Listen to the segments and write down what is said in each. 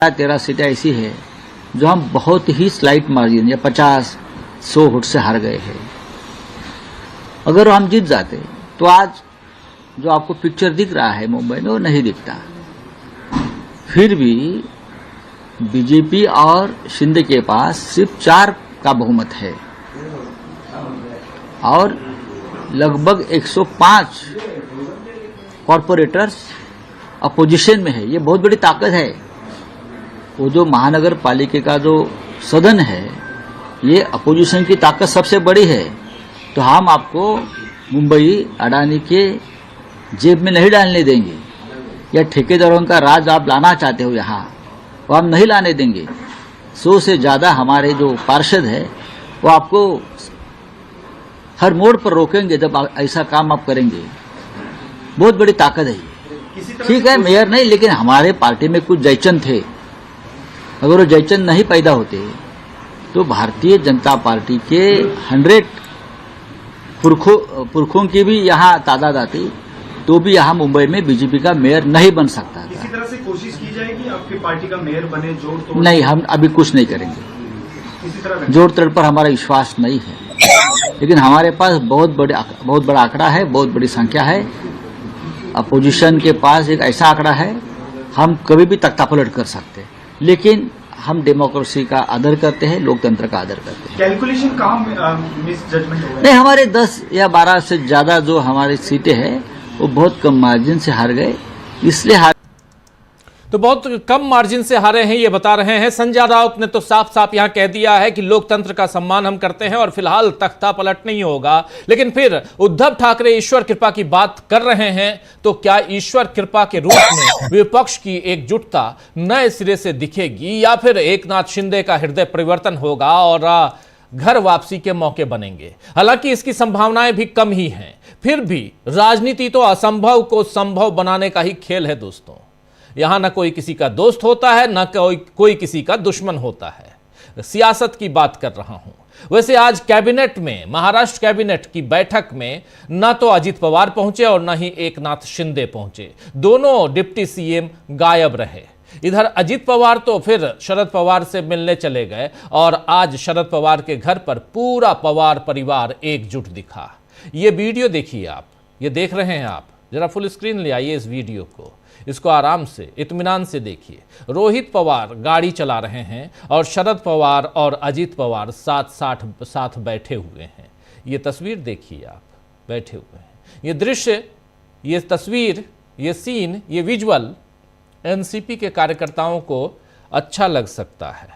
13 सीटें ऐसी है जो हम बहुत ही स्लाइट मार्जिन या 50-100 वोट से हार गए हैं। अगर हम जीत जाते तो आज जो आपको पिक्चर दिख रहा है मुंबई में वो नहीं दिखता। फिर भी बीजेपी और शिंदे के पास सिर्फ 4 का बहुमत है और लगभग 105 कॉरपोरेटर्स अपोजिशन में है। ये बहुत बड़ी ताकत है। वो जो महानगर पालिका का जो सदन है, ये अपोजिशन की ताकत सबसे बड़ी है। तो हम आपको मुंबई अडानी के जेब में नहीं डालने देंगे, या ठेकेदारों का राज आप लाना चाहते हो यहाँ, वो हम नहीं लाने देंगे। 100 से ज्यादा हमारे जो पार्षद है वो आपको हर मोड़ पर रोकेंगे जब ऐसा काम आप करेंगे। बहुत बड़ी ताकत है ये। ठीक है, मेयर नहीं, लेकिन हमारे पार्टी में कुछ जयचंद थे। अगर वो जयचंद नहीं पैदा होते तो भारतीय जनता पार्टी के 100 पुरखों की भी यहाँ तादाद आती, तो भी यहाँ मुंबई में बीजेपी का मेयर नहीं बन सकता था। किसी तरह से कोशिश की जाएगी आपकी पार्टी का मेयर बने, जोड़ तोड़? नहीं, हम अभी कुछ नहीं करेंगे। किसी तरह जोड़ तोड़ पर हमारा विश्वास नहीं है, लेकिन हमारे पास बहुत बड़ा आंकड़ा है, बहुत बड़ी संख्या है। अपोजिशन के पास एक ऐसा आंकड़ा है, हम कभी भी तख्तापलट कर सकते हैं, लेकिन हम डेमोक्रेसी का आदर करते हैं, लोकतंत्र का आदर करते हैं। कैलकुलेशन कहाँ मिस जजमेंट हो गया? नहीं, हमारे 10 या 12 से ज्यादा जो हमारी सीटें हैं वो बहुत कम मार्जिन से हार गए, इसलिए हार। तो बहुत कम मार्जिन से हारे हैं ये बता रहे हैं संजय राउत ने। तो साफ साफ यहां कह दिया है कि लोकतंत्र का सम्मान हम करते हैं और फिलहाल तख्ता पलट नहीं होगा। लेकिन फिर उद्धव ठाकरे ईश्वर कृपा की बात कर रहे हैं, तो क्या ईश्वर कृपा के रूप में विपक्ष की एकजुटता नए सिरे से दिखेगी, या फिर एकनाथ शिंदे का हृदय परिवर्तन होगा और घर वापसी के मौके बनेंगे? हालांकि इसकी संभावनाएं भी कम ही हैं। फिर भी राजनीति तो असंभव को संभव बनाने का ही खेल है दोस्तों। यहां ना कोई किसी का दोस्त होता है, ना कोई किसी का दुश्मन होता है। सियासत की बात कर रहा हूं। वैसे आज कैबिनेट में, महाराष्ट्र कैबिनेट की बैठक में ना तो अजित पवार पहुंचे और ना ही एकनाथ शिंदे पहुंचे। दोनों डिप्टी सीएम गायब रहे। इधर अजित पवार तो फिर शरद पवार से मिलने चले गए और आज शरद पवार के घर पर पूरा पवार परिवार एकजुट दिखा। ये वीडियो देखिए आप, ये देख रहे हैं आप, जरा फुल स्क्रीन ले आइए इस वीडियो को, इसको आराम से इत्मीनान से देखिए। रोहित पवार गाड़ी चला रहे हैं और शरद पवार और अजित पवार साथ बैठे हुए हैं। ये तस्वीर देखिए आप, बैठे हुए हैं। ये दृश्य, ये तस्वीर, ये सीन, ये विजुअल एनसीपी के कार्यकर्ताओं को अच्छा लग सकता है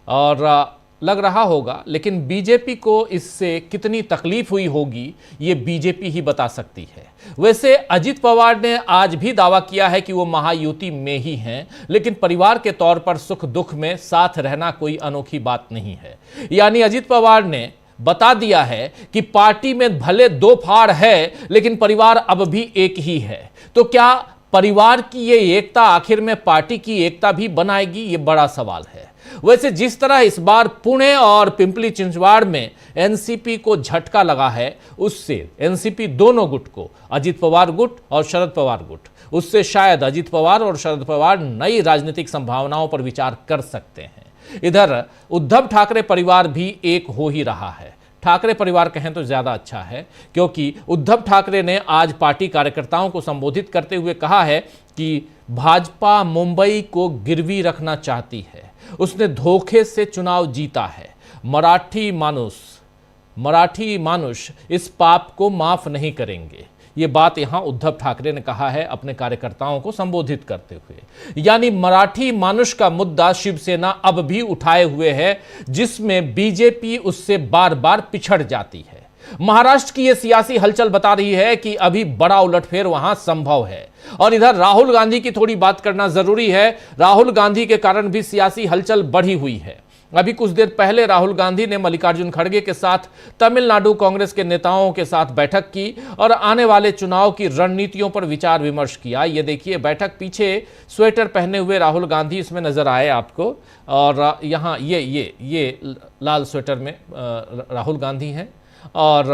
और लग रहा होगा, लेकिन बीजेपी को इससे कितनी तकलीफ हुई होगी ये बीजेपी ही बता सकती है। वैसे अजित पवार ने आज भी दावा किया है कि वो महायुति में ही हैं, लेकिन परिवार के तौर पर सुख दुख में साथ रहना कोई अनोखी बात नहीं है। यानी अजित पवार ने बता दिया है कि पार्टी में भले 2 फाड़ है, लेकिन परिवार अब भी एक ही है। तो क्या परिवार की ये एकता आखिर में पार्टी की एकता भी बनाएगी, ये बड़ा सवाल है। वैसे जिस तरह इस बार पुणे और पिंपली चिंचवाड़ में एनसीपी को झटका लगा है, उससे एनसीपी दोनों गुट को, अजित पवार गुट और शरद पवार गुट, उससे शायद अजित पवार और शरद पवार नई राजनीतिक संभावनाओं पर विचार कर सकते हैं। इधर उद्धव ठाकरे परिवार भी एक हो ही रहा है। ठाकरे परिवार कहें तो ज्यादा अच्छा है, क्योंकि उद्धव ठाकरे ने आज पार्टी कार्यकर्ताओं को संबोधित करते हुए कहा है कि भाजपा मुंबई को गिरवी रखना चाहती है, उसने धोखे से चुनाव जीता है। मराठी मानुष इस पाप को माफ नहीं करेंगे। ये बात यहां उद्धव ठाकरे ने कहा है अपने कार्यकर्ताओं को संबोधित करते हुए। यानी मराठी मानुष का मुद्दा शिवसेना अब भी उठाए हुए है, जिसमें बीजेपी उससे बार बार पिछड़ जाती है। महाराष्ट्र की यह सियासी हलचल बता रही है कि अभी बड़ा उलटफेर वहां संभव है। और इधर राहुल गांधी की थोड़ी बात करना जरूरी है। राहुल गांधी के कारण भी सियासी हलचल बढ़ी हुई है। अभी कुछ देर पहले राहुल गांधी ने मल्लिकार्जुन खड़गे के साथ तमिलनाडु कांग्रेस के नेताओं के साथ बैठक की और आने वाले चुनाव की रणनीतियों पर विचार विमर्श किया। ये देखिए बैठक, पीछे स्वेटर पहने हुए राहुल गांधी इसमें नजर आए आपको, और यहाँ ये लाल स्वेटर में राहुल गांधी हैं और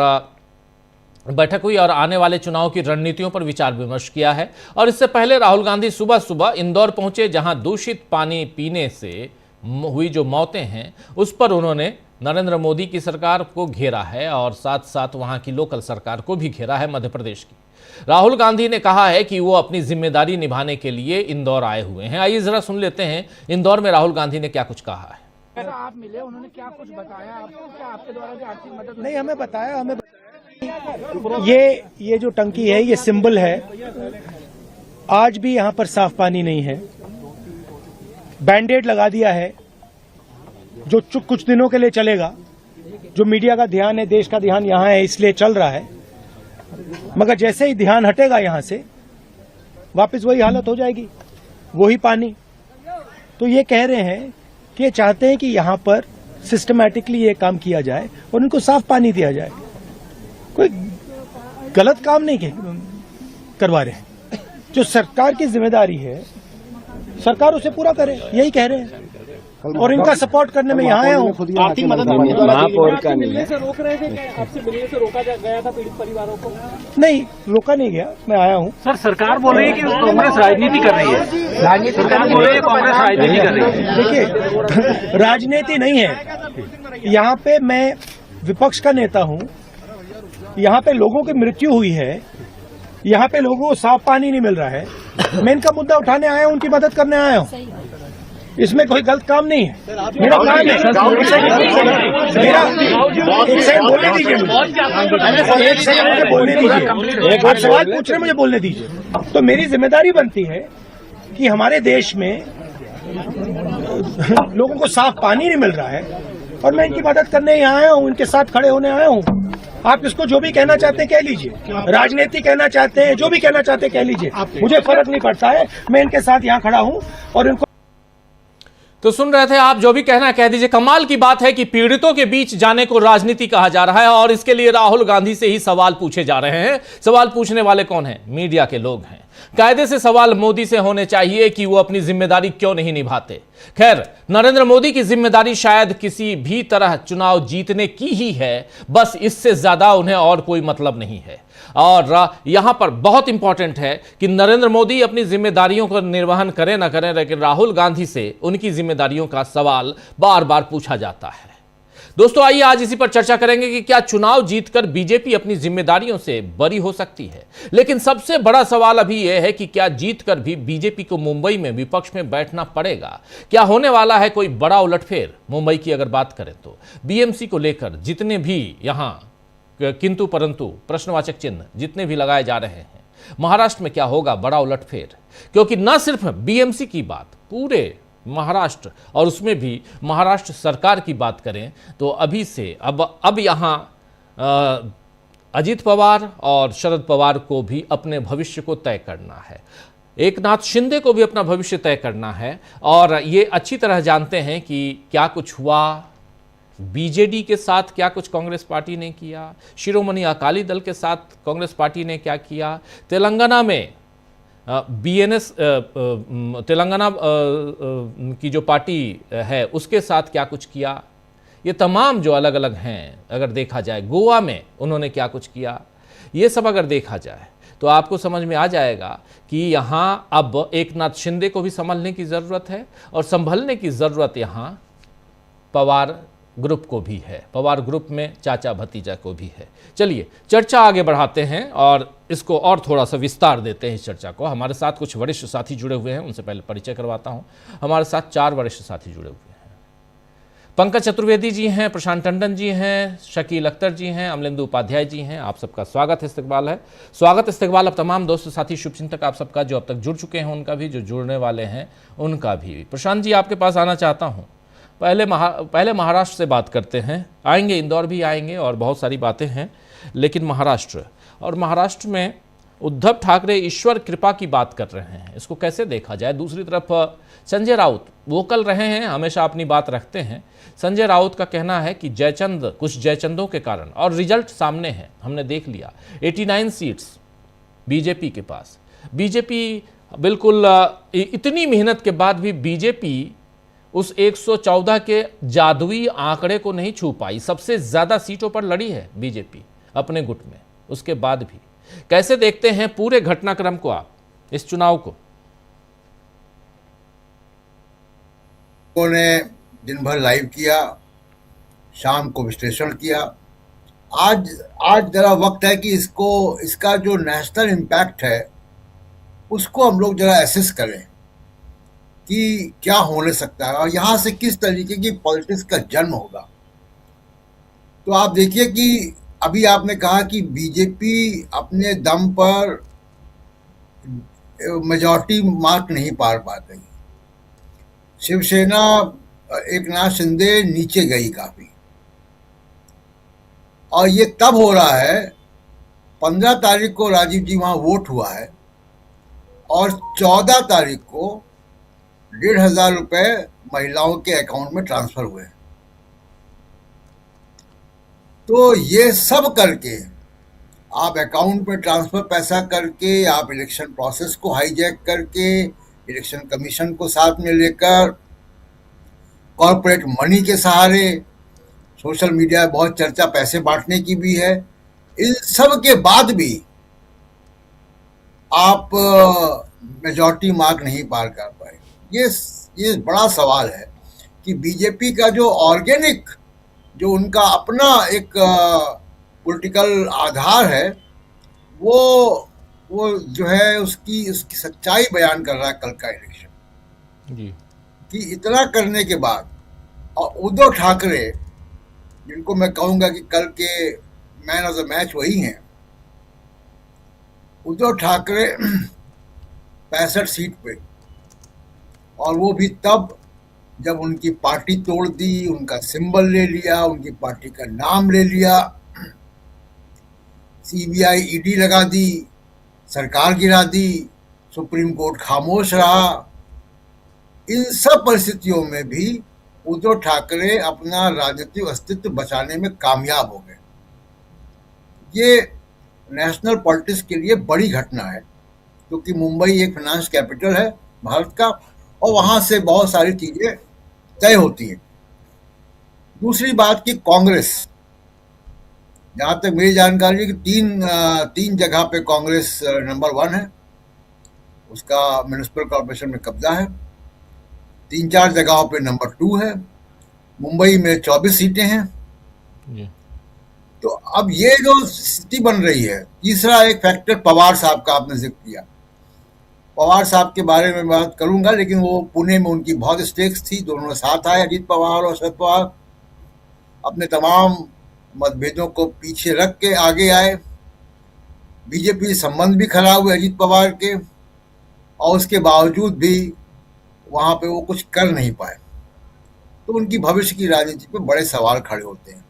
बैठक हुई और आने वाले चुनाव की रणनीतियों पर विचार विमर्श किया है। और इससे पहले राहुल गांधी सुबह सुबह इंदौर पहुंचे, जहां दूषित पानी पीने से हुई जो मौतें हैं उस पर उन्होंने नरेंद्र मोदी की सरकार को घेरा है और साथ साथ वहां की लोकल सरकार को भी घेरा है, मध्य प्रदेश की। राहुल गांधी ने कहा है कि वो अपनी जिम्मेदारी निभाने के लिए इंदौर आए हुए हैं। आइए जरा सुन लेते हैं इंदौर में राहुल गांधी ने क्या कुछ कहा है। आप मिले, उन्होंने क्या कुछ बताया आपको? क्या आपके द्वारा जो आर्थिक मदद नहीं हमें बताया, ये जो टंकी है ये सिंबल है। आज भी यहाँ पर साफ पानी नहीं है, बैंडेड लगा दिया है जो कुछ दिनों के लिए चलेगा। जो मीडिया का ध्यान है, देश का ध्यान यहाँ है, इसलिए चल रहा है। मगर जैसे ही ध्यान हटेगा यहाँ से, वापस वही हालत हो जाएगी, वही पानी। तो ये कह रहे हैं कि ये चाहते हैं कि यहाँ पर सिस्टमैटिकली ये काम किया जाए और उनको साफ पानी दिया जाए। कोई गलत काम नहीं करवा रहे हैं। जो सरकार की जिम्मेदारी है, सरकार उसे पूरा करे, यही कह रहे हैं। और इनका सपोर्ट करने में यहाँ आया हूँ। आर्थिक मदद महापौर का नहीं है। रोक रहे थे, आपसे मिलने से रोका गया था पीड़ित परिवारों को? नहीं, रोका नहीं गया, मैं आया हूँ। सर, सरकार बोल रही है कि कांग्रेस राजनीति कर रही है। सरकार बोल रही है कांग्रेस राजनीति कर रही है। देखिए, राजनीति नहीं है। यहाँ पे मैं विपक्ष का नेता हूँ। यहाँ पे लोगों की मृत्यु हुई है, यहाँ पे लोगों को साफ पानी नहीं मिल रहा है। मैं इनका मुद्दा उठाने आया हूँ, उनकी मदद करने आया हूँ। इसमें कोई गलत काम नहीं है। मेरा काम है, मेरा एक सेकंड बोलने दीजिए मुझे, एक सेकंड मुझे बोलने दीजिए। एक और सवाल पूछ रहे, मुझे बोलने दीजिए। तो मेरी जिम्मेदारी बनती है कि हमारे देश में लोगों को साफ पानी नहीं मिल रहा है और मैं इनकी मदद करने यहाँ आया हूँ, इनके साथ खड़े होने आया हूँ। आप इसको जो भी कहना चाहते हैं कह लीजिए, राजनीति कहना चाहते हैं, जो भी कहना चाहते हैं कह लीजिए, मुझे फर्क नहीं पड़ता है। मैं इनके साथ यहाँ खड़ा हूँ और इनको तो सुन रहे थे आप, जो भी कहना कह दीजिए। कमाल की बात है कि पीड़ितों के बीच जाने को राजनीति कहा जा रहा है और इसके लिए राहुल गांधी से ही सवाल पूछे जा रहे हैं। सवाल पूछने वाले कौन हैं? मीडिया के लोग हैं। कायदे से सवाल मोदी से होने चाहिए कि वो अपनी जिम्मेदारी क्यों नहीं निभाते। खैर, नरेंद्र मोदी की जिम्मेदारी शायद किसी भी तरह चुनाव जीतने की ही है, बस इससे ज्यादा उन्हें और कोई मतलब नहीं है। और यहां पर बहुत इंपॉर्टेंट है कि नरेंद्र मोदी अपनी जिम्मेदारियों का निर्वहन करें ना करें, लेकिन राहुल गांधी से उनकी जिम्मेदारियों का सवाल बार बार पूछा जाता है। दोस्तों, आइए आज इसी पर चर्चा करेंगे कि क्या चुनाव जीतकर बीजेपी अपनी जिम्मेदारियों से बरी हो सकती है। लेकिन सबसे बड़ा सवाल अभी यह है कि क्या जीतकर भी बीजेपी को मुंबई में विपक्ष में बैठना पड़ेगा? क्या होने वाला है कोई बड़ा उलटफेर? मुंबई की अगर बात करें तो बीएमसी को लेकर जितने भी यहां किंतु परंतु प्रश्नवाचक चिन्ह जितने भी लगाए जा रहे हैं, महाराष्ट्र में क्या होगा बड़ा उलटफेर? क्योंकि न सिर्फ बीएमसी की बात, पूरे महाराष्ट्र और उसमें भी महाराष्ट्र सरकार की बात करें तो अभी से अब यहां अजित पवार और शरद पवार को भी अपने भविष्य को तय करना है, एकनाथ शिंदे को भी अपना भविष्य तय करना है। और ये अच्छी तरह जानते हैं कि क्या कुछ हुआ बीजेडी के साथ, क्या कुछ कांग्रेस पार्टी ने किया, शिरोमणि अकाली दल के साथ कांग्रेस पार्टी ने क्या किया, तेलंगाना में बीएनएस तेलंगाना की जो पार्टी है उसके साथ क्या कुछ किया। ये तमाम जो अलग अलग हैं, अगर देखा जाए गोवा में उन्होंने क्या कुछ किया, ये सब अगर देखा जाए तो आपको समझ में आ जाएगा कि यहाँ अब एकनाथ शिंदे को भी संभलने की ज़रूरत है और संभलने की ज़रूरत यहाँ पवार ग्रुप को भी है, पवार ग्रुप में चाचा भतीजा को भी है। चलिए चर्चा आगे बढ़ाते हैं और इसको और थोड़ा सा विस्तार देते हैं इस चर्चा को। हमारे साथ कुछ वरिष्ठ साथी जुड़े हुए हैं, उनसे पहले परिचय करवाता हूं। हमारे साथ 4 वरिष्ठ साथी जुड़े हुए हैं। पंकज चतुर्वेदी जी हैं, प्रशांत टंडन जी हैं, शकील अख्तर जी हैं, अमलेंदु उपाध्याय जी हैं। आप सबका स्वागत इस्तकबाल है। स्वागत इस्तकबाल अब तमाम दोस्त साथी शुभचिंतक आप सबका, जो अब तक जुड़ चुके हैं उनका भी, जो जुड़ने वाले हैं उनका भी। प्रशांत जी, आपके पास आना चाहता हूँ। पहले महाराष्ट्र से बात करते हैं, आएंगे इंदौर भी आएंगे और बहुत सारी बातें हैं, लेकिन महाराष्ट्र में उद्धव ठाकरे ईश्वर कृपा की बात कर रहे हैं, इसको कैसे देखा जाए? दूसरी तरफ संजय राउत वोकल रहे हैं, हमेशा अपनी बात रखते हैं। संजय राउत का कहना है कि कुछ जयचंदों के कारण, और रिजल्ट सामने है, हमने देख लिया 89 सीट्स बीजेपी के पास। बीजेपी बिल्कुल इतनी मेहनत के बाद भी बीजेपी उस 114 के जादुई आंकड़े को नहीं छू पाई। सबसे ज्यादा सीटों पर लड़ी है बीजेपी अपने गुट में, उसके बाद भी कैसे देखते हैं पूरे घटनाक्रम को आप, इस चुनाव को? ने दिन भर लाइव किया, शाम को विश्लेषण किया। आज जरा वक्त है कि इसका जो नेशनल इम्पैक्ट है उसको हम लोग जरा एसेस करें कि क्या होने सकता है और यहाँ से किस तरीके की पॉलिटिक्स का जन्म होगा। तो आप देखिए कि अभी आपने कहा कि बीजेपी अपने दम पर मेजॉरिटी मार्क नहीं पार पा रही, शिवसेना एकनाथ शिंदे नीचे गई काफी, और ये तब हो रहा है 15 तारीख को राजीव जी वहां वोट हुआ है और 14 तारीख को 1,500 रुपए महिलाओं के अकाउंट में ट्रांसफर हुए। तो ये सब करके आप अकाउंट में ट्रांसफर पैसा करके, आप इलेक्शन प्रोसेस को हाईजैक करके, इलेक्शन कमीशन को साथ में लेकर, कॉर्पोरेट मनी के सहारे, सोशल मीडिया में बहुत चर्चा पैसे बांटने की भी है, इन सब के बाद भी आप मेजॉरिटी मार्क नहीं पार कर पाए। ये बड़ा सवाल है कि बीजेपी का जो ऑर्गेनिक, जो उनका अपना एक पॉलिटिकल आधार है, वो जो है उसकी सच्चाई बयान कर रहा है कल का इलेक्शन जी। कि इतना करने के बाद, और उद्धव ठाकरे जिनको मैं कहूंगा कि कल के मैन ऑफ द मैच वही हैं, उद्धव ठाकरे 65 सीट पे, और वो भी तब जब उनकी पार्टी तोड़ दी, उनका सिंबल ले लिया, उनकी पार्टी का नाम ले लिया, सीबीआई ईडी लगा दी, सरकार गिरा दी, सुप्रीम कोर्ट खामोश रहा। इन सब परिस्थितियों में भी उद्धव ठाकरे अपना राजनीतिक अस्तित्व बचाने में कामयाब हो गए। ये नेशनल पॉलिटिक्स के लिए बड़ी घटना है, क्योंकि मुंबई एक फाइनेंस कैपिटल है भारत का, और वहां से बहुत सारी चीजें तय होती हैं। दूसरी बात कि कांग्रेस, जहां तक मेरी जानकारी है कि तीन जगह पे कांग्रेस नंबर 1 है, उसका म्युनिसिपल कॉर्पोरेशन में कब्जा है। 3-4 जगहों पे नंबर 2 है। मुंबई में 24 सीटें हैं। तो अब ये जो स्थिति बन रही है, तीसरा एक फैक्टर पवार साहब का आपने जिक्र किया। पवार साहब के बारे में बात करूंगा, लेकिन वो पुणे में उनकी बहुत स्टेक्स थी, दोनों साथ आए, अजीत पवार और शरद पवार अपने तमाम मतभेदों को पीछे रख के आगे आए। बीजेपी संबंध भी खराब हुए अजीत पवार के, और उसके बावजूद भी वहां पे वो कुछ कर नहीं पाए। तो उनकी भविष्य की राजनीति पे बड़े सवाल खड़े होते हैं।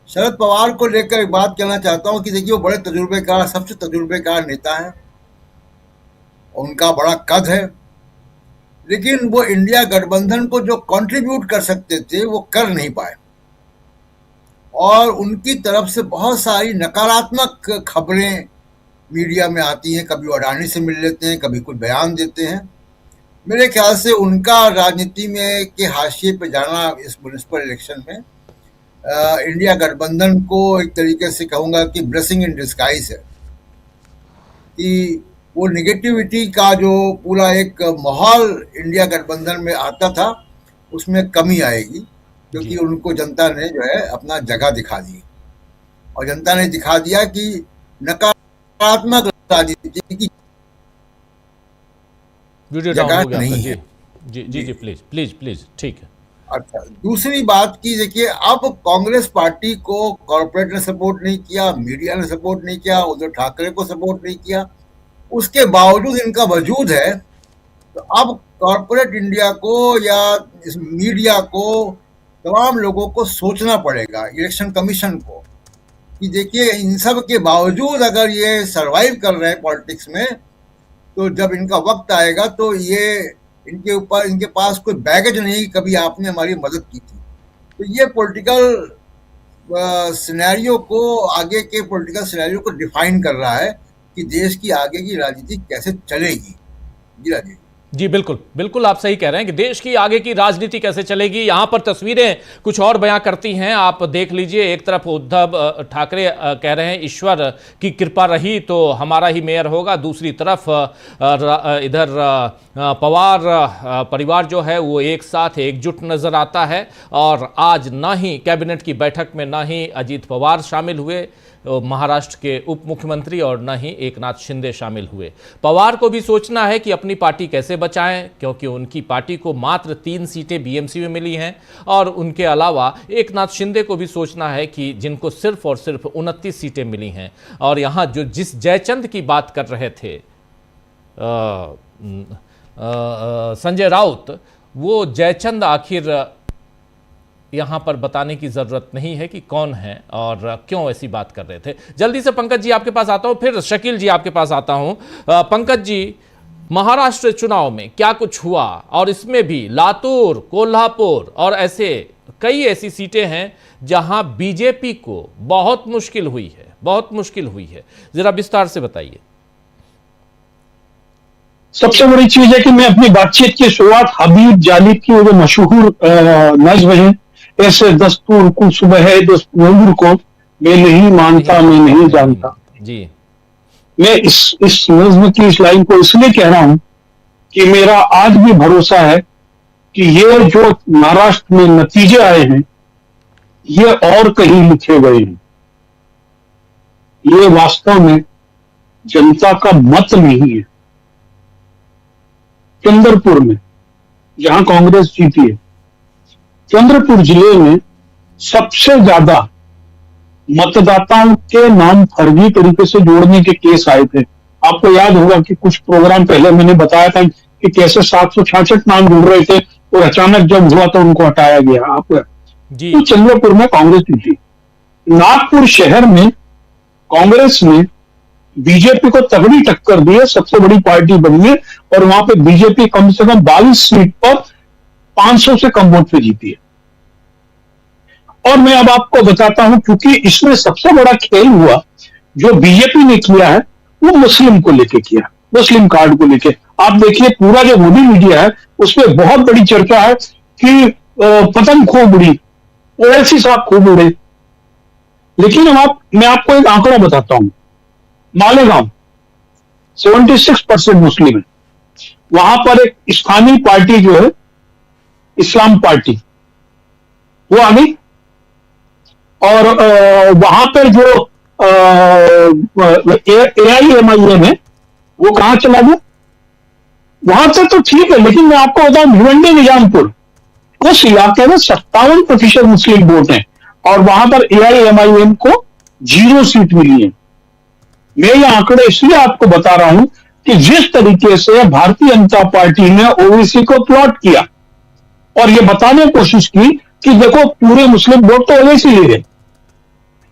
शरद पवार को लेकर एक बात कहना चाहता हूं कि देखिए, वो बड़े तजुर्बेकार, सबसे तजुर्बेकार नेता हैं, उनका बड़ा कद है, लेकिन वो इंडिया गठबंधन को जो कंट्रीब्यूट कर सकते थे वो कर नहीं पाए, और उनकी तरफ से बहुत सारी नकारात्मक खबरें मीडिया में आती हैं। कभी वो अडानी से मिल लेते हैं, कभी कुछ बयान देते हैं। मेरे ख्याल से उनका राजनीति में के हाशिए पे जाना इस म्युनिसिपल इलेक्शन में इंडिया गठबंधन को एक तरीके से कहूंगा कि ब्लेसिंग इन डिस्गाइज है, कि वो निगेटिविटी का जो पूरा एक माहौल इंडिया गठबंधन में आता था उसमें कमी आएगी, क्योंकि उनको जनता ने जो है अपना जगह दिखा दी, और जनता ने दिखा दिया कि नकारात्मक राजनीति की वीडियो डाउन जगह हो गया नहीं जी। है। जी प्लीज ठीक है। अच्छा, दूसरी बात की देखिए, अब कांग्रेस पार्टी को कॉर्पोरेट ने सपोर्ट नहीं किया, मीडिया ने सपोर्ट नहीं किया, उद्धव ठाकरे को सपोर्ट नहीं किया, उसके बावजूद इनका वजूद है। तो अब कॉर्पोरेट इंडिया को या इस मीडिया को, तमाम लोगों को सोचना पड़ेगा, इलेक्शन कमीशन को, कि देखिए इन सब के बावजूद अगर ये सरवाइव कर रहे हैं पॉलिटिक्स में, तो जब इनका वक्त आएगा तो ये इनके पास कोई बैगेज नहीं, कभी आपने हमारी मदद की थी। तो ये पॉलिटिकल सिनेरियो को, आगे के पॉलिटिकल सिनेरियो को डिफाइन कर रहा है कि देश की आगे की राजनीति कैसे चलेगी। जी राजीव। जी बिल्कुल बिल्कुल, आप सही कह रहे हैं कि देश की आगे की राजनीति कैसे चलेगी। यहां पर तस्वीरें कुछ और बयां करती हैं, आप देख लीजिए। एक तरफ उद्धव ठाकरे कह रहे हैं ईश्वर की कृपा रही तो हमारा ही मेयर होगा, दूसरी तरफ इधर पवार परिवार जो है वो एक साथ एकजुट नजर आता है। और आज ना ही कैबिनेट की बैठक में ना ही अजीत पवार शामिल हुए महाराष्ट्र के उप मुख्यमंत्री, और न ही एकनाथ शिंदे शामिल हुए। पवार को भी सोचना है कि अपनी पार्टी कैसे बचाएं, क्योंकि उनकी पार्टी को मात्र 3 सीटें बीएमसी में मिली हैं। और उनके अलावा एकनाथ शिंदे को भी सोचना है कि जिनको सिर्फ और सिर्फ 29 सीटें मिली हैं। और यहाँ जो जिस जयचंद की बात कर रहे थे संजय राउत, वो जयचंद आखिर यहां पर बताने की जरूरत नहीं है कि कौन है और क्यों ऐसी बात कर रहे थे। जल्दी से पंकज जी आपके पास आता हूं, फिर शकील जी आपके पास आता हूं। पंकज जी, महाराष्ट्र चुनाव में क्या कुछ हुआ, और इसमें भी लातूर, कोल्हापुर और कई ऐसी सीटें हैं जहां बीजेपी को बहुत मुश्किल हुई है, जरा विस्तार से बताइए। सबसे बड़ी चीज है कि मैं अपनी बातचीत की शुरुआत हबीब जालिब की वो जो मशहूर नज्म है, ऐसे दस्तूर को सुबह है दस्तूर को मैं नहीं मानता मैं नहीं जानता जी, मैं इस नज्म की इस लाइन को इसलिए कह रहा हूं कि मेरा आज भी भरोसा है कि ये जो महाराष्ट्र में नतीजे आए हैं ये और कहीं लिखे गए हैं। ये वास्तव में जनता का मत नहीं है। चंद्रपुर में जहां कांग्रेस जीती है, चंद्रपुर जिले में सबसे ज्यादा मतदाताओं के नाम फर्जी तरीके से जोड़ने के केस आए थे। आपको याद होगा कि कुछ प्रोग्राम पहले मैंने बताया था कि कैसे 766 नाम जुड़ रहे थे और अचानक जब हुआ तो उनको हटाया गया। आपको तो चंद्रपुर में कांग्रेस जीती। नागपुर शहर में कांग्रेस ने बीजेपी को तगड़ी टक्कर दी है, सबसे बड़ी पार्टी बनी है और वहां पे बीजेपी कम से कम 22 सीट पर 500 से कम वोट पे जीती है। और मैं अब आपको बताता हूं, क्योंकि इसमें सबसे बड़ा खेल हुआ जो बीजेपी ने किया है वो मुस्लिम को लेके किया, मुस्लिम कार्ड को लेके। आप देखिए पूरा जो मोदी मीडिया है उसमें बहुत बड़ी चर्चा है कि पतंग खूब उड़ी, ओवैसी साहब खूब उड़े। लेकिन अब मैं आपको एक आंकड़ा बताता हूं। मालेगांव 76% मुस्लिम है, वहां पर एक स्थानीय पार्टी जो है इस्लाम पार्टी वो आ गई और वहां पर जो AIMIM है वो कहां चला गया। वहां तक तो ठीक है, लेकिन मैं आपको बताऊं भिवंडी निजामपुर उस इलाके में 57% मुस्लिम वोट हैं और वहां पर AIMIM को 0 सीट मिली है। मैं ये आंकड़े इसलिए आपको बता रहा हूं कि जिस तरीके से भारतीय जनता पार्टी ने ओबीसी को प्लॉट किया और ये बताने की कोशिश की कि देखो पूरे मुस्लिम वोट तो ओबीसी ले गए।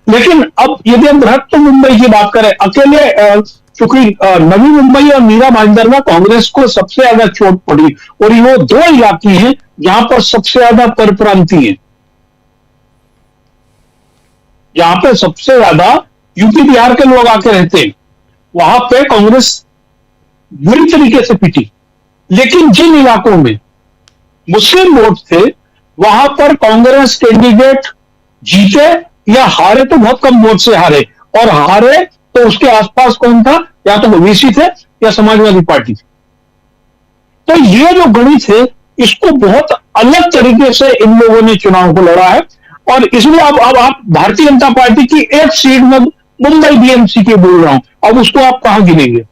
लेकिन अब यदि हम बृहत्तर मुंबई की बात करें, अकेले चूंकि नवी मुंबई और मीरा भाईंदर में कांग्रेस को सबसे ज्यादा चोट पड़ी और ये वो 2 इलाके हैं जहां पर सबसे ज्यादा परप्रांतीय है, जहां पर सबसे ज्यादा यूपी बिहार के लोग आके रहते हैं। वहां पे कांग्रेस बुरी तरीके से पिटी। लेकिन जिन इलाकों में मुस्लिम वोट थे वहां पर कांग्रेस कैंडिडेट जीते या हारे तो बहुत कम वोट से हारे, और हारे तो उसके आसपास कौन था, या तो ओबीसी थे या समाजवादी पार्टी थी। तो ये जो गणित है इसको बहुत अलग तरीके से इन लोगों ने चुनाव को लड़ा है। और इसलिए अब आप भारतीय जनता पार्टी की एक सीट में मुंबई बीएमसी की बोल रहा हूं, अब उसको आप कहां गिनेंगे।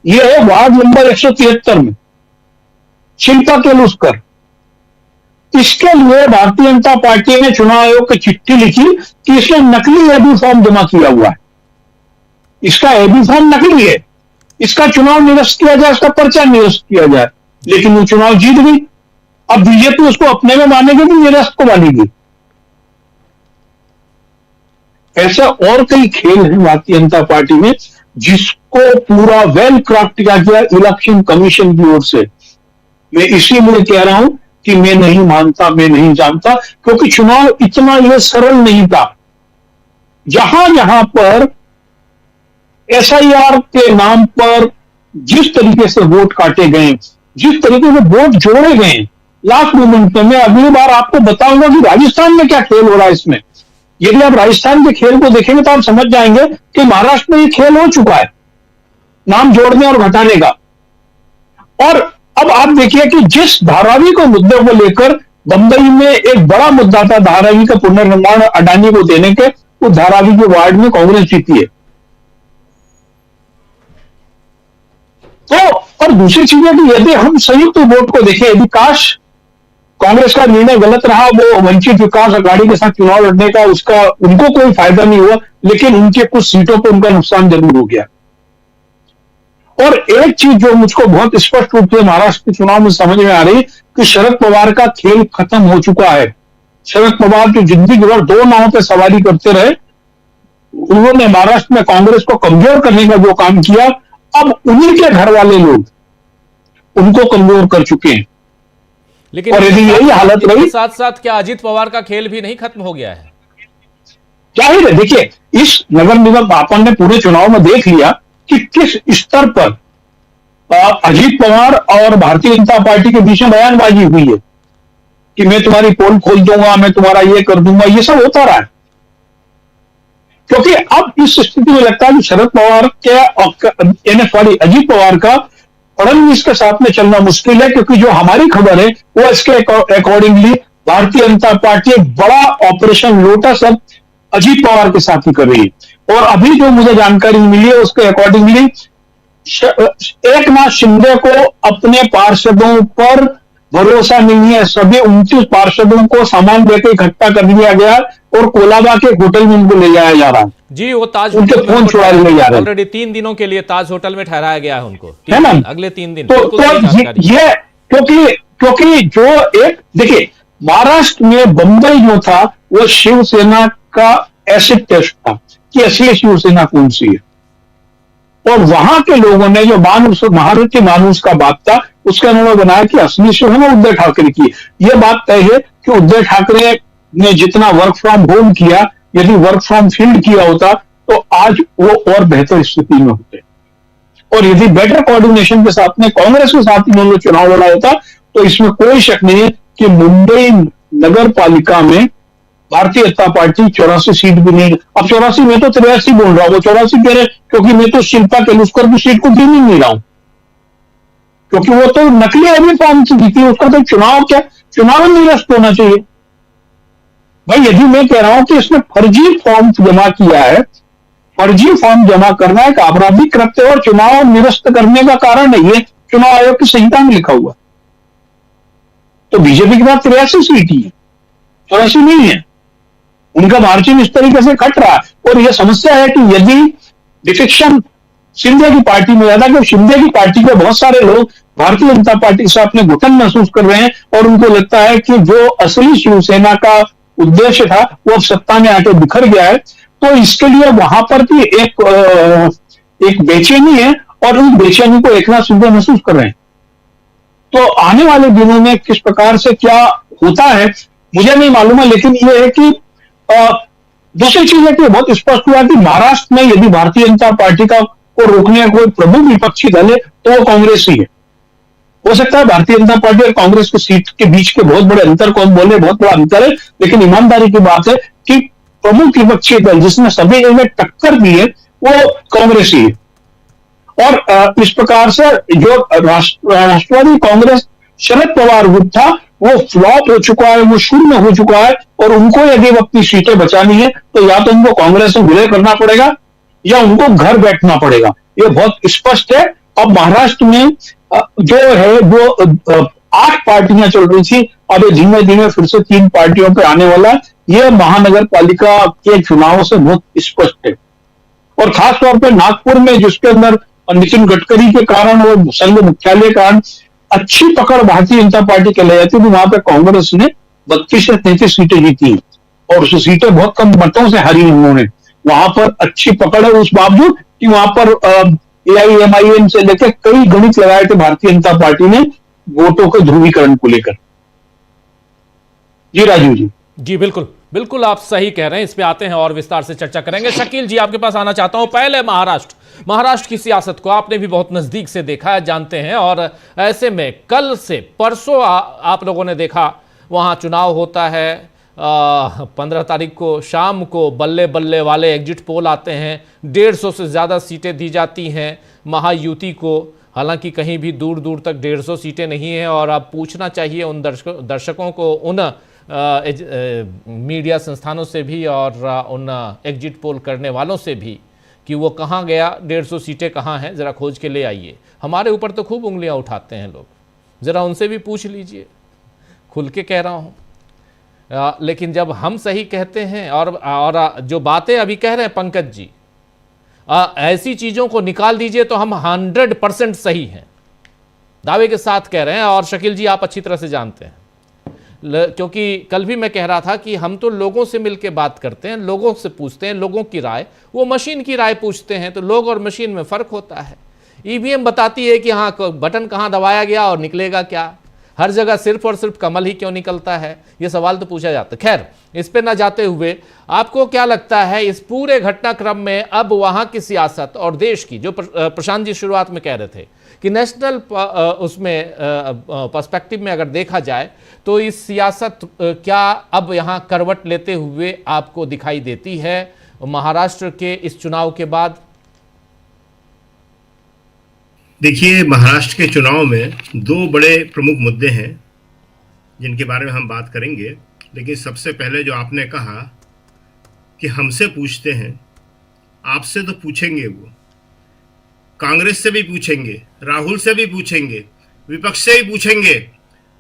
ये है वार्ड नंबर 173 में शिल्पा केलुस्कर। इसके लिए भारतीय जनता पार्टी ने चुनाव आयोग को चिट्ठी लिखी कि इसने नकली एबी फॉर्म जमा किया हुआ है, इसका एबी फॉर्म नकली है, इसका चुनाव निरस्त किया जाए, इसका पर्चा निरस्त किया जाए। लेकिन वो चुनाव जीत गई। अब बीजेपी उसको अपने में मानेगी कि निरस्त को मानेगी। ऐसे और कई खेल हैं भारतीय जनता पार्टी में जिसको पूरा वेल क्राफ्ट किया गया इलेक्शन कमीशन की ओर से। मैं इसीलिए कह रहा हूं कि मैं नहीं मानता मैं नहीं जानता, क्योंकि चुनाव इतना यह सरल नहीं था। जहां जहां पर SIR के नाम पर जिस तरीके से वोट काटे गए, जिस तरीके से वोट जोड़े गए लास्ट मोमेंट में, मैं अगली बार आपको बताऊंगा कि राजस्थान में क्या खेल हो रहा है इसमें। यदि आप राजस्थान के खेल को देखेंगे तो आप समझ जाएंगे कि महाराष्ट्र में ये खेल हो चुका है, नाम जोड़ने और घटाने का। और अब आप देखिए कि जिस धारावी को मुद्दे को लेकर बंबई में एक बड़ा मुद्दा था, धारावी का पुनर्निर्माण अडानी को देने के, उस धारावी के वार्ड में कांग्रेस जीती है। तो और दूसरी चीज है कि यदि हम संयुक्त वोट को देखें, यदि काश कांग्रेस का निर्णय गलत रहा, वो वंचित विकास अघाड़ी के साथ चुनाव लड़ने का, उसका उनको कोई फायदा नहीं हुआ, लेकिन उनके कुछ सीटों पर उनका नुकसान जरूर हो गया। और एक चीज जो मुझको बहुत स्पष्ट रूप से महाराष्ट्र के चुनाव में समझ में आ रही कि शरद पवार का खेल खत्म हो चुका है। शरद पवार जो जिंदगी भर दो नावों पर सवारी करते रहे, उन्होंने महाराष्ट्र में कांग्रेस को कमजोर करने का जो काम किया, अब उन्हीं के घर वाले लोग उनको कमजोर कर चुके हैं। लेकिन और यदि यही हालत रही, साथ साथ क्या अजित पवार का खेल भी नहीं खत्म हो गया है? जाहिर है, देखिए इस नगर निगम आपन ने पूरे चुनाव में देख लिया कि किस स्तर पर अजित पवार और भारतीय जनता पार्टी के बीच में बयानबाजी हुई है कि मैं तुम्हारी पोल खोल दूंगा, मैं तुम्हारा ये कर दूंगा, ये सब होता रहा है। क्योंकि अब इस स्थिति में लगता है कि शरद पवार के सॉरी अजित पवार का फडणवीस के साथ में चलना मुश्किल है, क्योंकि जो हमारी खबर है वो इसके अकॉर्डिंगली भारतीय जनता पार्टी एक बड़ा ऑपरेशन लोटस अब अजित पवार के साथ ही कर रही है। और अभी जो मुझे जानकारी मिली है उसके अकॉर्डिंगली एकनाथ शिंदे को अपने पार्षदों पर भरोसा नहीं है। सभी 29 पार्षदों को सामान देकर इकट्ठा कर दिया गया और कोलाबा के होटल में उनको ले जाया जा रहा है। जी, वो ताज उनके होटल फोन चुरा लिए जा रहे हैं। ऑलरेडी 3 दिनों के लिए ताज होटल में ठहराया गया है उनको, है ना, अगले 3 दिन। तो ये क्योंकि जो एक देखिए महाराष्ट्र में बंबई जो था वो शिवसेना का एसिड टेस्ट था कि असली शिवसेना कौन सी है। और वहां के लोगों ने जो महारथी मानुष का बात था उसका उन्होंने बनाया कि असली शिवसेना उद्धव ठाकरे की। यह बात तय है कि उद्धव ठाकरे ने जितना वर्क फ्रॉम होम किया, यदि वर्क फ्रॉम फील्ड किया होता तो आज वो और बेहतर स्थिति में होते। और यदि बेटर कोऑर्डिनेशन के साथ में कांग्रेस के साथ इन्होंने चुनाव लड़ा होता तो इसमें कोई शक नहीं है कि मुंबई नगर पालिका में भारतीय जनता पार्टी 84 सीट भी नहीं, अब 84 में तो 83 बोल रहा हूं, वो 84 कह रहे क्योंकि मैं तो शिल्पा केलुस्कर की सीट को गिन ही नहीं रहा हूं, क्योंकि वो तो नकली अभी फॉर्म से जीती है, उसका तो चुनाव क्या चुनाव निरस्त होना चाहिए। भाई यदि मैं कह रहा हूं कि इसने फर्जी फॉर्म जमा किया है, फर्जी फॉर्म जमा करना एक आपराधिक कृत्य और चुनाव निरस्त करने का कारण नहीं है, चुनाव आयोग की संहिता में लिखा हुआ। तो बीजेपी के पास 83 सीट ही है, 84 नहीं है। उनका मार्जिन इस तरीके से कट रहा है। और यह समस्या है कि यदि डिफेक्शन शिंदे की पार्टी में ज्यादा, क्योंकि शिंदे की पार्टी के बहुत सारे लोग भारतीय जनता पार्टी के साथ अपने घुटन महसूस कर रहे हैं और उनको लगता है कि जो असली शिवसेना का उद्देश्य था वो अब सत्ता में आके बिखर गया है। तो इसके लिए वहां पर भी एक बेचैनी है और उस बेचैनी को एकनाथ शिंदे महसूस कर रहे हैं। तो आने वाले दिनों में किस प्रकार से क्या होता है मुझे नहीं मालूम है, लेकिन यह है कि दूसरी चीज है कि बहुत स्पष्ट हुआ कि महाराष्ट्र में यदि भारतीय जनता पार्टी को रोकने का कोई प्रमुख विपक्षी दल है तो वो कांग्रेस ही है। हो सकता है भारतीय जनता पार्टी और कांग्रेस की सीट के बीच के बहुत बड़े अंतर को हम बोले, बहुत बड़ा अंतर है, लेकिन ईमानदारी की बात है कि प्रमुख विपक्षी दल जिसने सभी जगह टक्कर दी है वो कांग्रेस ही है। और इस प्रकार से जो राष्ट्रवादी कांग्रेस शरद पवार गुट था वो फ्लॉप हो चुका है, वो शून्य हो चुका है। और उनको यदि अपनी सीटें बचानी है तो या तो उनको कांग्रेस से विलय करना पड़ेगा या उनको घर बैठना पड़ेगा, ये बहुत स्पष्ट है। अब महाराष्ट्र में जो है वो 8 पार्टियां चल रही थी, अब ये धीमे धीमे फिर से 3 पार्टियों पे आने वाला है। ये महानगर पालिका के चुनाव से बहुत स्पष्ट है। और खासतौर पर नागपुर में जिसके अंदर नितिन गडकरी के कारण और संघ मुख्यालय के कारण अच्छी पकड़ भारतीय जनता पार्टी के ले जाती थी, वहां पे कांग्रेस ने 32 से 33 सीटें जीती और उस सीटें बहुत कम मतों से हारी उन्होंने। वहां पर अच्छी पकड़ है उस बावजूद कि वहां पर AIMIM से लेकर कई गणित लगाए थे भारतीय जनता पार्टी ने वोटों के ध्रुवीकरण को लेकर। जी राजीव जी। जी बिल्कुल। बिल्कुल आप सही कह रहे हैं, इस पे आते हैं और विस्तार से चर्चा करेंगे। शकील जी, आपके पास आना चाहता हूं। पहले महाराष्ट्र की सियासत को आपने भी बहुत नजदीक से देखा है, जानते हैं, और ऐसे में कल से परसों आप लोगों ने देखा वहां चुनाव होता है। 15 तारीख को शाम को बल्ले बल्ले वाले एग्जिट पोल आते हैं, 150 से ज्यादा सीटें दी जाती हैं महायुति को। हालांकि कहीं भी दूर दूर तक 150 सीटें नहीं हैं, और अब पूछना चाहिए उन दर्शकों को, उन मीडिया संस्थानों से भी और उन एग्जिट पोल करने वालों से भी, कि वो कहाँ गया, 150 सीटें कहाँ हैं, ज़रा खोज के ले आइए। हमारे ऊपर तो खूब उंगलियां उठाते हैं लोग, ज़रा उनसे भी पूछ लीजिए, खुल के कह रहा हूँ। लेकिन जब हम सही कहते हैं, और जो बातें अभी कह रहे हैं पंकज जी, ऐसी चीज़ों को निकाल दीजिए तो हम 100% सही हैं, दावे के साथ कह रहे हैं। और शकील जी, आप अच्छी तरह से जानते हैं, क्योंकि कल भी मैं कह रहा था कि हम तो लोगों से मिलकर बात करते हैं, लोगों से पूछते हैं, लोगों की राय, वो मशीन की राय पूछते हैं, तो लोग और मशीन में फ़र्क होता है। ईवीएम बताती है कि हाँ बटन कहाँ दबाया गया और निकलेगा क्या, हर जगह सिर्फ और सिर्फ कमल ही क्यों निकलता है, ये सवाल तो पूछा जाता है। खैर, इस पे ना जाते हुए, आपको क्या लगता है इस पूरे घटनाक्रम में अब वहाँ की सियासत और देश की, जो प्रशांत जी शुरुआत में कह रहे थे कि नेशनल उसमें पर्सपेक्टिव में अगर देखा जाए तो इस सियासत क्या अब यहाँ करवट लेते हुए आपको दिखाई देती है महाराष्ट्र के इस चुनाव के बाद? देखिए, महाराष्ट्र के चुनाव में दो बड़े प्रमुख मुद्दे हैं जिनके बारे में हम बात करेंगे। लेकिन सबसे पहले जो आपने कहा कि हमसे पूछते हैं, आपसे तो पूछेंगे, वो कांग्रेस से भी पूछेंगे, राहुल से भी पूछेंगे, विपक्ष से भी पूछेंगे,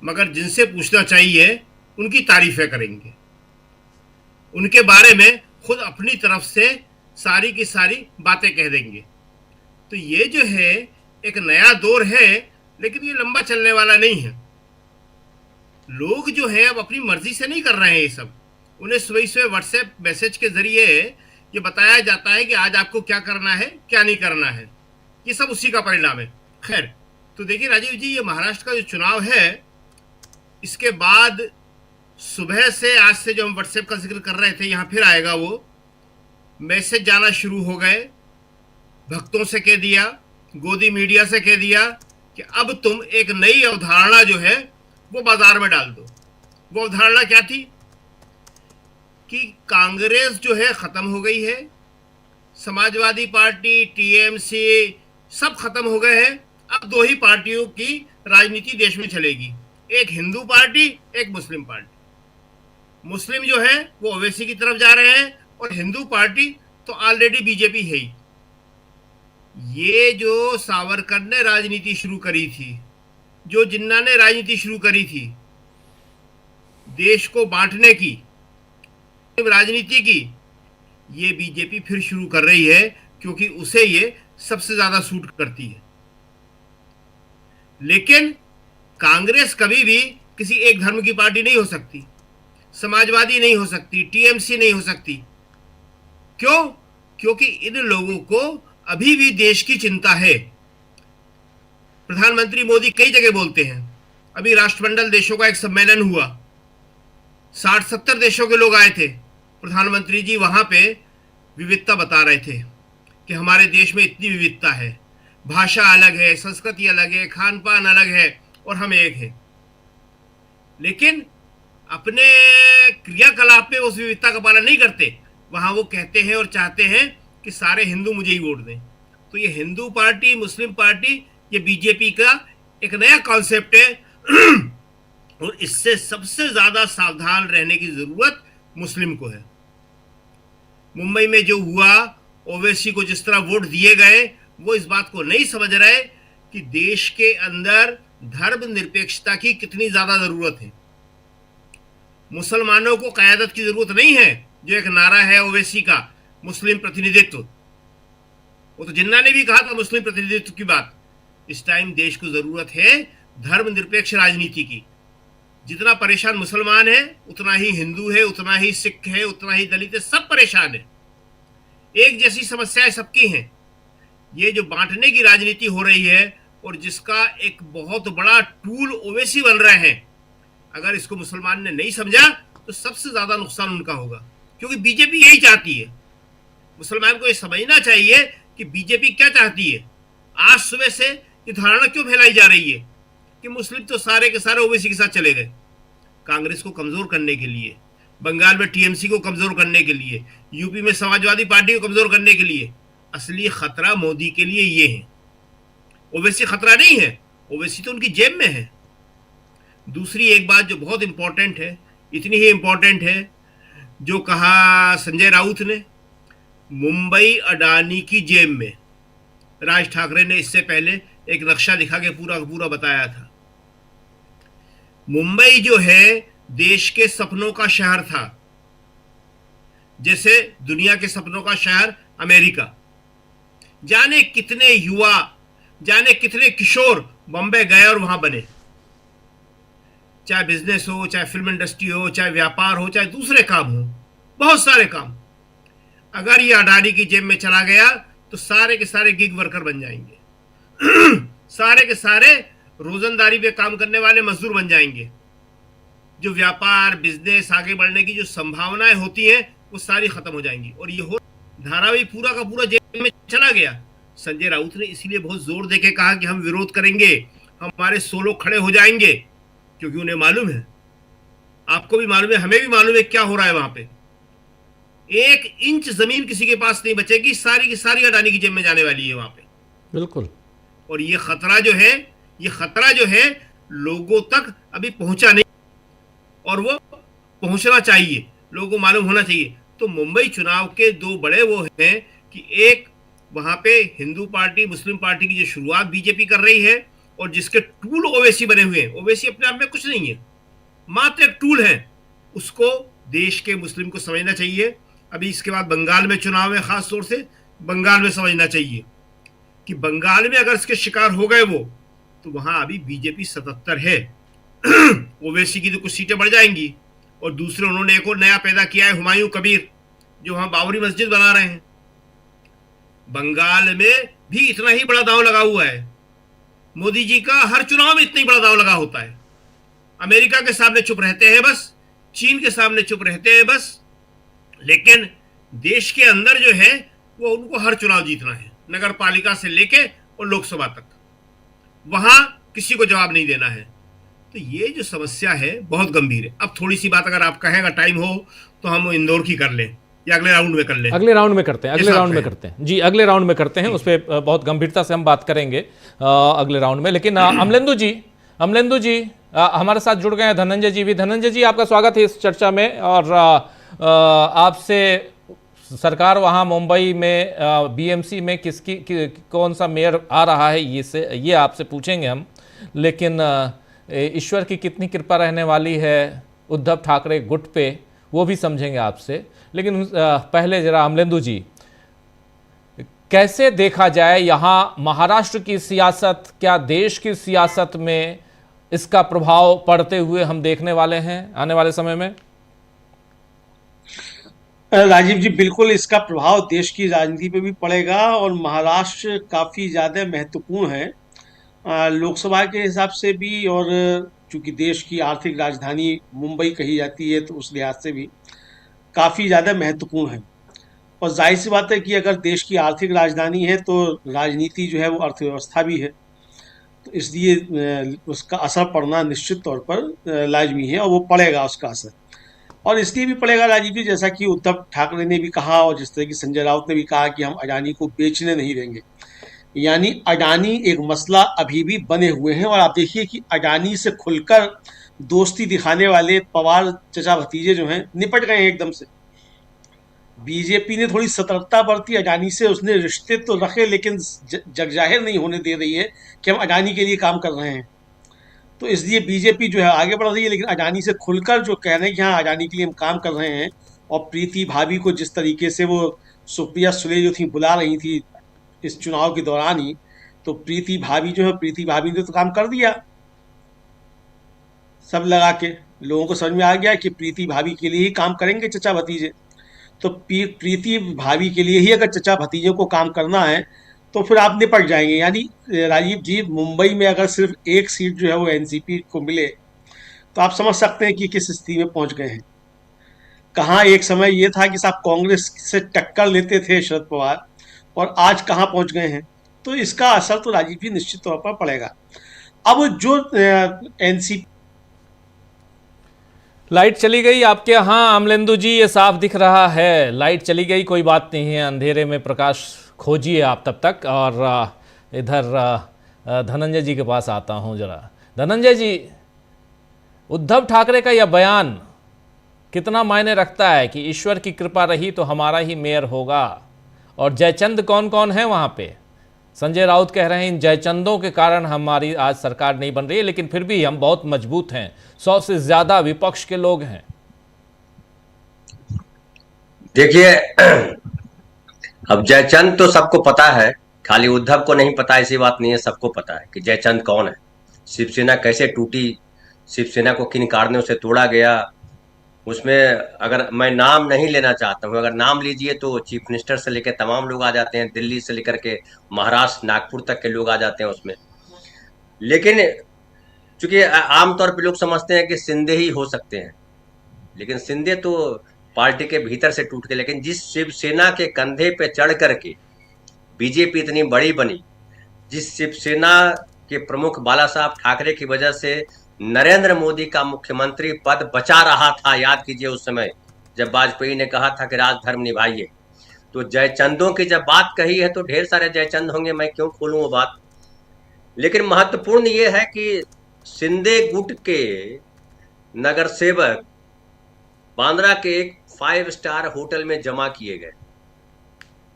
मगर जिनसे पूछना चाहिए उनकी तारीफें करेंगे, उनके बारे में खुद अपनी तरफ से सारी की सारी बातें कह देंगे। तो ये जो है एक नया दौर है, लेकिन ये लंबा चलने वाला नहीं है। लोग जो है अब अपनी मर्जी से नहीं कर रहे हैं ये सब, उन्हें सुबह व्हाट्सएप मैसेज के जरिए ये बताया जाता है कि आज आपको क्या करना है, क्या नहीं करना है, ये सब उसी का परिणाम है। खैर, तो देखिए राजीव जी, ये महाराष्ट्र का जो चुनाव है, इसके बाद सुबह से, आज से जो हम व्हाट्सएप का जिक्र कर रहे थे, यहाँ फिर आएगा वो मैसेज जाना शुरू हो गए। भक्तों से कह दिया, गोदी मीडिया से कह दिया कि अब तुम एक नई अवधारणा जो है वो बाजार में डाल दो। वो अवधारणा क्या थी कि कांग्रेस जो है खत्म हो गई है, समाजवादी पार्टी, टीएमसी सब खत्म हो गए हैं। अब दो ही पार्टियों की राजनीति देश में चलेगी, एक हिंदू पार्टी, एक मुस्लिम पार्टी। मुस्लिम जो है वो ओवैसी की तरफ जा रहे हैं, और हिंदू पार्टी तो ऑलरेडी बीजेपी है ही। ये जो सावरकर ने राजनीति शुरू करी थी, जो जिन्ना ने राजनीति शुरू करी थी, देश को बांटने की राजनीति की, ये बीजेपी फिर शुरू कर रही है, क्योंकि उसे ये सबसे ज्यादा सूट करती है। लेकिन कांग्रेस कभी भी किसी एक धर्म की पार्टी नहीं हो सकती, समाजवादी नहीं हो सकती, टीएमसी नहीं हो सकती। क्यों? क्योंकि इन लोगों को अभी भी देश की चिंता है। प्रधानमंत्री मोदी कई जगह बोलते हैं, अभी राष्ट्रमंडल देशों का एक सम्मेलन हुआ, 60-70 देशों के लोग आए थे, प्रधानमंत्री जी वहां पे विविधता बता रहे थे कि हमारे देश में इतनी विविधता है, भाषा अलग है, संस्कृति अलग है, खान पान अलग है, और हम एक हैं। लेकिन अपने क्रियाकलाप में उस विविधता का पालन नहीं करते। वहां वो कहते हैं और चाहते हैं कि सारे हिंदू मुझे ही वोट दें। तो ये हिंदू पार्टी, मुस्लिम पार्टी, ये बीजेपी का एक नया कॉन्सेप्ट है, और इससे सबसे ज्यादा सावधान रहने की जरूरत मुस्लिम को है। मुंबई में जो हुआ, ओवैसी को जिस तरह वोट दिए गए, वो इस बात को नहीं समझ रहे कि देश के अंदर धर्मनिरपेक्षता की कितनी ज्यादा जरूरत है। मुसलमानों को क़यादत की जरूरत नहीं है, जो एक नारा है ओवैसी का, मुस्लिम प्रतिनिधित्व। वो तो जिन्ना ने भी कहा था मुस्लिम प्रतिनिधित्व की बात। इस टाइम देश को जरूरत है धर्मनिरपेक्ष राजनीति की। जितना परेशान मुसलमान है, उतना ही हिंदू है, उतना ही सिख है, उतना ही दलित है, सब परेशान है। एक जैसी समस्याएं सबकी हैं। ये जो बांटने की राजनीति हो रही है, और जिसका एक बहुत बड़ा टूल ओवैसी बन रहे हैं, अगर इसको मुसलमान ने नहीं समझा तो सबसे ज्यादा नुकसान उनका होगा, क्योंकि बीजेपी यही चाहती है। मुसलमान को ये समझना चाहिए कि बीजेपी क्या चाहती है। आज सुबह से ये धारणा क्यों फैलाई जा रही है कि मुस्लिम तो सारे के सारे ओबीसी के साथ चले गए, कांग्रेस को कमजोर करने के लिए, बंगाल में टीएमसी को कमजोर करने के लिए, यूपी में समाजवादी पार्टी को कमजोर करने के लिए। असली खतरा मोदी के लिए ये है, ओवैसी खतरा नहीं है, ओवैसी तो उनकी जेब में है। दूसरी एक बात जो बहुत इंपॉर्टेंट है, इतनी ही इंपॉर्टेंट है, जो कहा संजय राउत ने, मुंबई अडानी की जेब में। राज ठाकरे ने इससे पहले एक नक्शा दिखा के पूरा का पूरा बताया था। मुंबई जो है देश के सपनों का शहर था, जैसे दुनिया के सपनों का शहर अमेरिका। जाने कितने युवा, जाने कितने किशोर बॉम्बे गए और वहां बने, चाहे बिजनेस हो, चाहे फिल्म इंडस्ट्री हो, चाहे व्यापार हो, चाहे दूसरे काम हो, बहुत सारे काम। अगर ये अडानी की जेब में चला गया तो सारे के सारे गिग वर्कर बन जाएंगे सारे के सारे रोजंदारी पे काम करने वाले मजदूर बन जाएंगे। जो व्यापार बिजनेस आगे बढ़ने की जो संभावनाएं होती हैं वो सारी खत्म हो जाएंगी, और ये हो धारावी पूरा का पूरा जेब में चला गया। संजय राउत ने इसीलिए बहुत जोर देके कहा कि हम विरोध करेंगे, हमारे 100 लोग खड़े हो जाएंगे, क्योंकि उन्हें मालूम है, आपको भी मालूम है, हमें भी मालूम है क्या हो रहा है वहां पे। 1 इंच जमीन किसी के पास नहीं बचेगी, सारी की सारी अडानी की जेब में जाने वाली है वहां पे। बिल्कुल। और ये खतरा जो है लोगों तक अभी पहुंचा नहीं, और वो पहुंचना चाहिए, लोगों को मालूम होना चाहिए। तो मुंबई चुनाव के 2 बड़े वो हैं कि एक वहां पे हिंदू पार्टी मुस्लिम पार्टी की जो शुरुआत बीजेपी कर रही है, और जिसके टूल ओवैसी बने हुए हैं। ओवैसी अपने आप में कुछ नहीं है, मात्र एक टूल है, उसको देश के मुस्लिम को समझना चाहिए। अभी इसके बाद बंगाल में चुनाव है, खास तौर से बंगाल में समझना चाहिए कि बंगाल में अगर इसके शिकार हो गए वो, तो वहां अभी बीजेपी 77 है ओवैसी की तो कुछ सीटें बढ़ जाएंगी। और दूसरे उन्होंने एक और नया पैदा किया है, हुमायूं कबीर, जो वहां बाबरी मस्जिद बना रहे हैं। बंगाल में भी इतना ही बड़ा दांव लगा हुआ है। मोदी जी का हर चुनाव में इतना ही बड़ा दांव लगा होता है। अमेरिका के सामने चुप रहते हैं बस, चीन के सामने चुप रहते हैं बस, लेकिन देश के अंदर जो है वो उनको हर चुनाव जीतना है, नगर पालिका से लेके और लोकसभा तक, वहां किसी को जवाब नहीं देना है। तो ये जो समस्या है बहुत गंभीर है। अब थोड़ी सी बात अगर आप कहेगा टाइम हो तो हम इंदौर की कर लें, या अगले राउंड में कर लें। अगले राउंड में करते हैं, अगले राउंड में करते हैं जी, अगले राउंड में करते हैं। उस पर बहुत गंभीरता से हम बात करेंगे अगले राउंड में। लेकिन अमलेंदु जी हमारे साथ जुड़ गए हैं, धनंजय जी भी। धनंजय जी, आपका स्वागत है इस चर्चा में। और आपसे सरकार वहाँ मुंबई में बीएमसी में कौन सा मेयर आ रहा है ये आपसे पूछेंगे हम। लेकिन ईश्वर की कितनी कृपा रहने वाली है उद्धव ठाकरे गुट पे, वो भी समझेंगे आपसे। लेकिन पहले जरा अमलेंदु जी, कैसे देखा जाए यहाँ महाराष्ट्र की सियासत, क्या देश की सियासत में इसका प्रभाव पड़ते हुए हम देखने वाले हैं आने वाले समय में? राजीव जी, बिल्कुल इसका प्रभाव देश की राजनीति पे भी पड़ेगा, और महाराष्ट्र काफ़ी ज़्यादा महत्वपूर्ण है लोकसभा के हिसाब से भी, और चूंकि देश की आर्थिक राजधानी मुंबई कही जाती है तो उस लिहाज से भी काफ़ी ज़्यादा महत्वपूर्ण है। और जाहिर सी बात है कि अगर देश की आर्थिक राजधानी है तो राजनीति जो है वो अर्थव्यवस्था भी है, तो इसलिए उसका असर पड़ना निश्चित तौर पर लाजमी है, और वो पड़ेगा उसका असर। और इसलिए भी पड़ेगा राजीव जी, जैसा कि उद्धव ठाकरे ने भी कहा और जिस तरह की संजय राउत ने भी कहा कि हम अडानी को बेचने नहीं देंगे। यानी अडानी एक मसला अभी भी बने हुए हैं। और आप देखिए कि अडानी से खुलकर दोस्ती दिखाने वाले पवार चचा भतीजे जो हैं निपट गए हैं एकदम से। बीजेपी ने थोड़ी सतर्कता बरती अडानी से, उसने रिश्ते तो रखे लेकिन जगजाहिर नहीं होने दे रही है कि हम अडानी के लिए काम कर रहे हैं। तो इसलिए बीजेपी जो है आगे बढ़ रही है, लेकिन अडानी से खुलकर जो कह रहे हैं कि हाँ अडानी के लिए हम काम कर रहे हैं। और प्रीति भाभी को जिस तरीके से वो सुप्रिया सुले जो थी बुला रही थी इस चुनाव के दौरान ही, तो प्रीति भाभी जो है, प्रीति भाभी ने तो काम कर दिया सब लगा के। लोगों को समझ में आ गया कि प्रीति भाभी के लिए ही काम करेंगे चचा भतीजे। तो प्रीति भाभी के लिए ही अगर चचा भतीजों को काम करना है तो फिर आप निपट जाएंगे। यानी राजीव जी, मुंबई में अगर सिर्फ एक सीट जो है वो एनसीपी को मिले तो आप समझ सकते हैं कि किस स्थिति में पहुंच गए हैं। कहाँ एक समय ये था कि साहब कांग्रेस से टक्कर लेते थे शरद पवार, और आज कहाँ पहुंच गए हैं। तो इसका असर तो राजीव जी निश्चित तौर पर पड़ेगा। अब जो एनसीपी लाइट चली गई आपके यहाँ अमलेंदु जी, ये साफ दिख रहा है लाइट चली गई, कोई बात नहीं है, अंधेरे में प्रकाश खोजिए आप तब तक। और इधर धनंजय जी के पास आता हूँ जरा। धनंजय जी, उद्धव ठाकरे का यह बयान कितना मायने रखता है कि ईश्वर की कृपा रही तो हमारा ही मेयर होगा? और जयचंद कौन कौन है वहाँ पे? संजय राउत कह रहे हैं इन जयचंदों के कारण हमारी आज सरकार नहीं बन रही है, लेकिन फिर भी हम बहुत मजबूत हैं, 100 से ज्यादा विपक्ष के लोग हैं। देखिए, अब जयचंद तो सबको पता है, खाली उद्धव को नहीं पता ऐसी बात नहीं है, सबको पता है कि जयचंद कौन है, शिवसेना कैसे टूटी, शिवसेना को किन कारणों से तोड़ा गया। उसमें अगर मैं नाम नहीं लेना चाहता हूं, अगर नाम लीजिए तो चीफ मिनिस्टर से लेकर तमाम लोग आ जाते हैं, दिल्ली से लेकर के महाराष्ट्र नागपुर तक के लोग आ जाते हैं उसमें। लेकिन चूंकि आमतौर पे लोग समझते हैं कि शिंदे ही हो सकते हैं, लेकिन शिंदे तो पार्टी के भीतर से टूट के, लेकिन जिस शिवसेना के कंधे पे चढ़ करके बीजेपी इतनी बड़ी बनी, जिस शिवसेना के प्रमुख बाला साहब ठाकरे की वजह से नरेंद्र मोदी का मुख्यमंत्री पद बचा रहा था, याद कीजिए उस समय जब वाजपेयी ने कहा था कि राजधर्म निभाइए। तो जयचंदों की जब बात कही है तो ढेर सारे जयचंद होंगे, मैं क्यों खोलूं वो बात। लेकिन महत्वपूर्ण ये है कि शिंदे गुट के नगर सेवक बांद्रा के एक 5 स्टार होटल में जमा किए गए।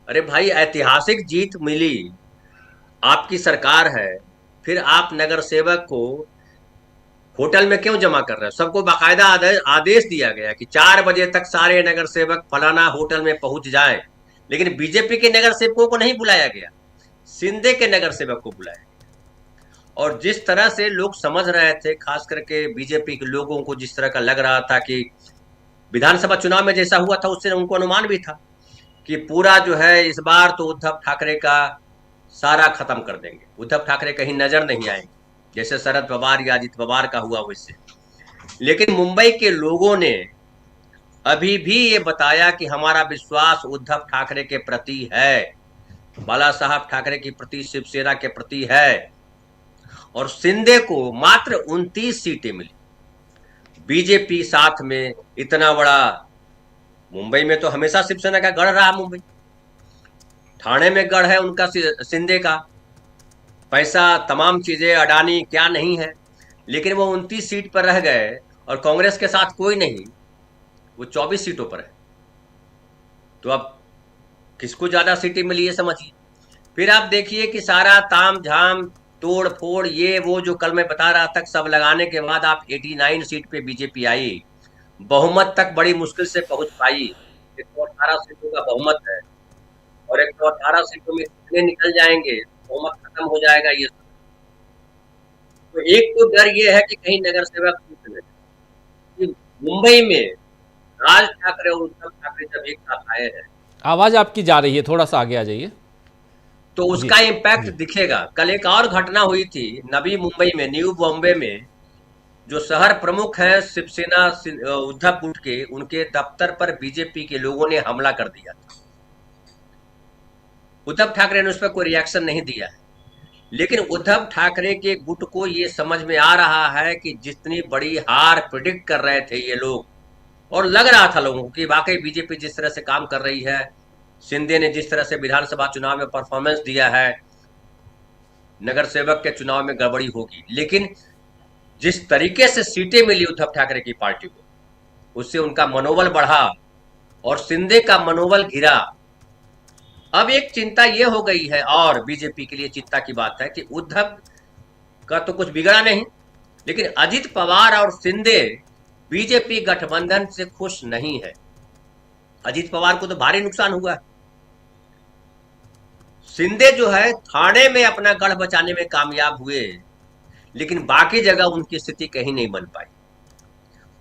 अरे भाई, ऐतिहासिक जीत मिली, आपकी सरकार है, फिर आप नगर सेवक को होटल में क्यों जमा कर रहे हो? सबको बाकायदा आदेश दिया गया कि 4 बजे तक सारे नगर सेवक फलाना होटल में पहुंच जाएं, लेकिन बीजेपी के नगर सेवकों को नहीं बुलाया गया, शिंदे के नगर सेवक को बुलाया गया। और जिस तरह से लोग समझ रहे थे, खास करके बीजेपी के लोगों को जिस तरह का लग रहा था कि विधानसभा चुनाव में जैसा हुआ था उससे उनको अनुमान भी था कि पूरा जो है इस बार तो उद्धव ठाकरे का सारा खत्म कर देंगे, उद्धव ठाकरे कहीं नजर नहीं आएंगे, जैसे शरद पवार या अजित पवार का हुआ वैसे। लेकिन मुंबई के लोगों ने अभी भी ये बताया कि हमारा विश्वास उद्धव ठाकरे के प्रति है, बाला साहब ठाकरे के प्रति, शिवसेना के प्रति है। और शिंदे को मात्र 29 सीटें मिली, बीजेपी साथ में इतना बड़ा। मुंबई में तो हमेशा शिवसेना का गढ़ रहा, मुंबई ठाणे में गढ़ है उनका, शिंदे का पैसा, तमाम चीजें, अडानी क्या नहीं है। लेकिन वो 29 सीट पर रह गए और कांग्रेस के साथ कोई नहीं, वो 24 सीटों पर है। तो अब किसको ज्यादा सीटें मिली है समझिए। फिर आप देखिए कि सारा ताम झाम तोड़ फोड़ ये वो जो कल मैं बता रहा था, सब लगाने के बाद आप 89 सीट पे बीजेपी आई, बहुमत तक बड़ी मुश्किल से पहुंच पाई। 118 सीटों का बहुमत है और 118 सीटों में कितने निकल जाएंगे, बहुमत खत्म हो जाएगा। ये तो एक तो डर ये है कि कहीं नगर सेवक टूट गए। मुंबई में राज ठाकरे और उद्धव ठाकरे जब एक साथ आए हैं, आवाज आपकी जा रही है, थोड़ा सा आगे आ जाइए, तो उसका इम्पैक्ट दिखेगा। कल एक और घटना हुई थी नवी मुंबई में, न्यू बॉम्बे में, जो शहर प्रमुख है शिवसेना उद्धव गुट के, उनके दफ्तर पर बीजेपी के लोगों ने हमला कर दिया था। उद्धव ठाकरे ने उस पर कोई रिएक्शन नहीं दिया है, लेकिन उद्धव ठाकरे के गुट को ये समझ में आ रहा है कि जितनी बड़ी हार प्रिडिक्ट कर रहे थे ये लोग, और लग रहा था लोगों को कि वाकई बीजेपी जिस तरह से काम कर रही है, शिंदे ने जिस तरह से विधानसभा चुनाव में परफॉर्मेंस दिया है, नगर सेवक के चुनाव में गड़बड़ी होगी। लेकिन जिस तरीके से सीटें मिली उद्धव ठाकरे की पार्टी को, उससे उनका मनोबल बढ़ा और शिंदे का मनोबल गिरा। अब एक चिंता यह हो गई है, और बीजेपी के लिए चिंता की बात है कि उद्धव का तो कुछ बिगड़ा नहीं, लेकिन अजित पवार और शिंदे बीजेपी गठबंधन से खुश नहीं है। अजित पवार को तो भारी नुकसान हुआ है। शिंदे जो है ठाणे में अपना गढ़ बचाने में कामयाब हुए, लेकिन बाकी जगह उनकी स्थिति कहीं नहीं बन पाई।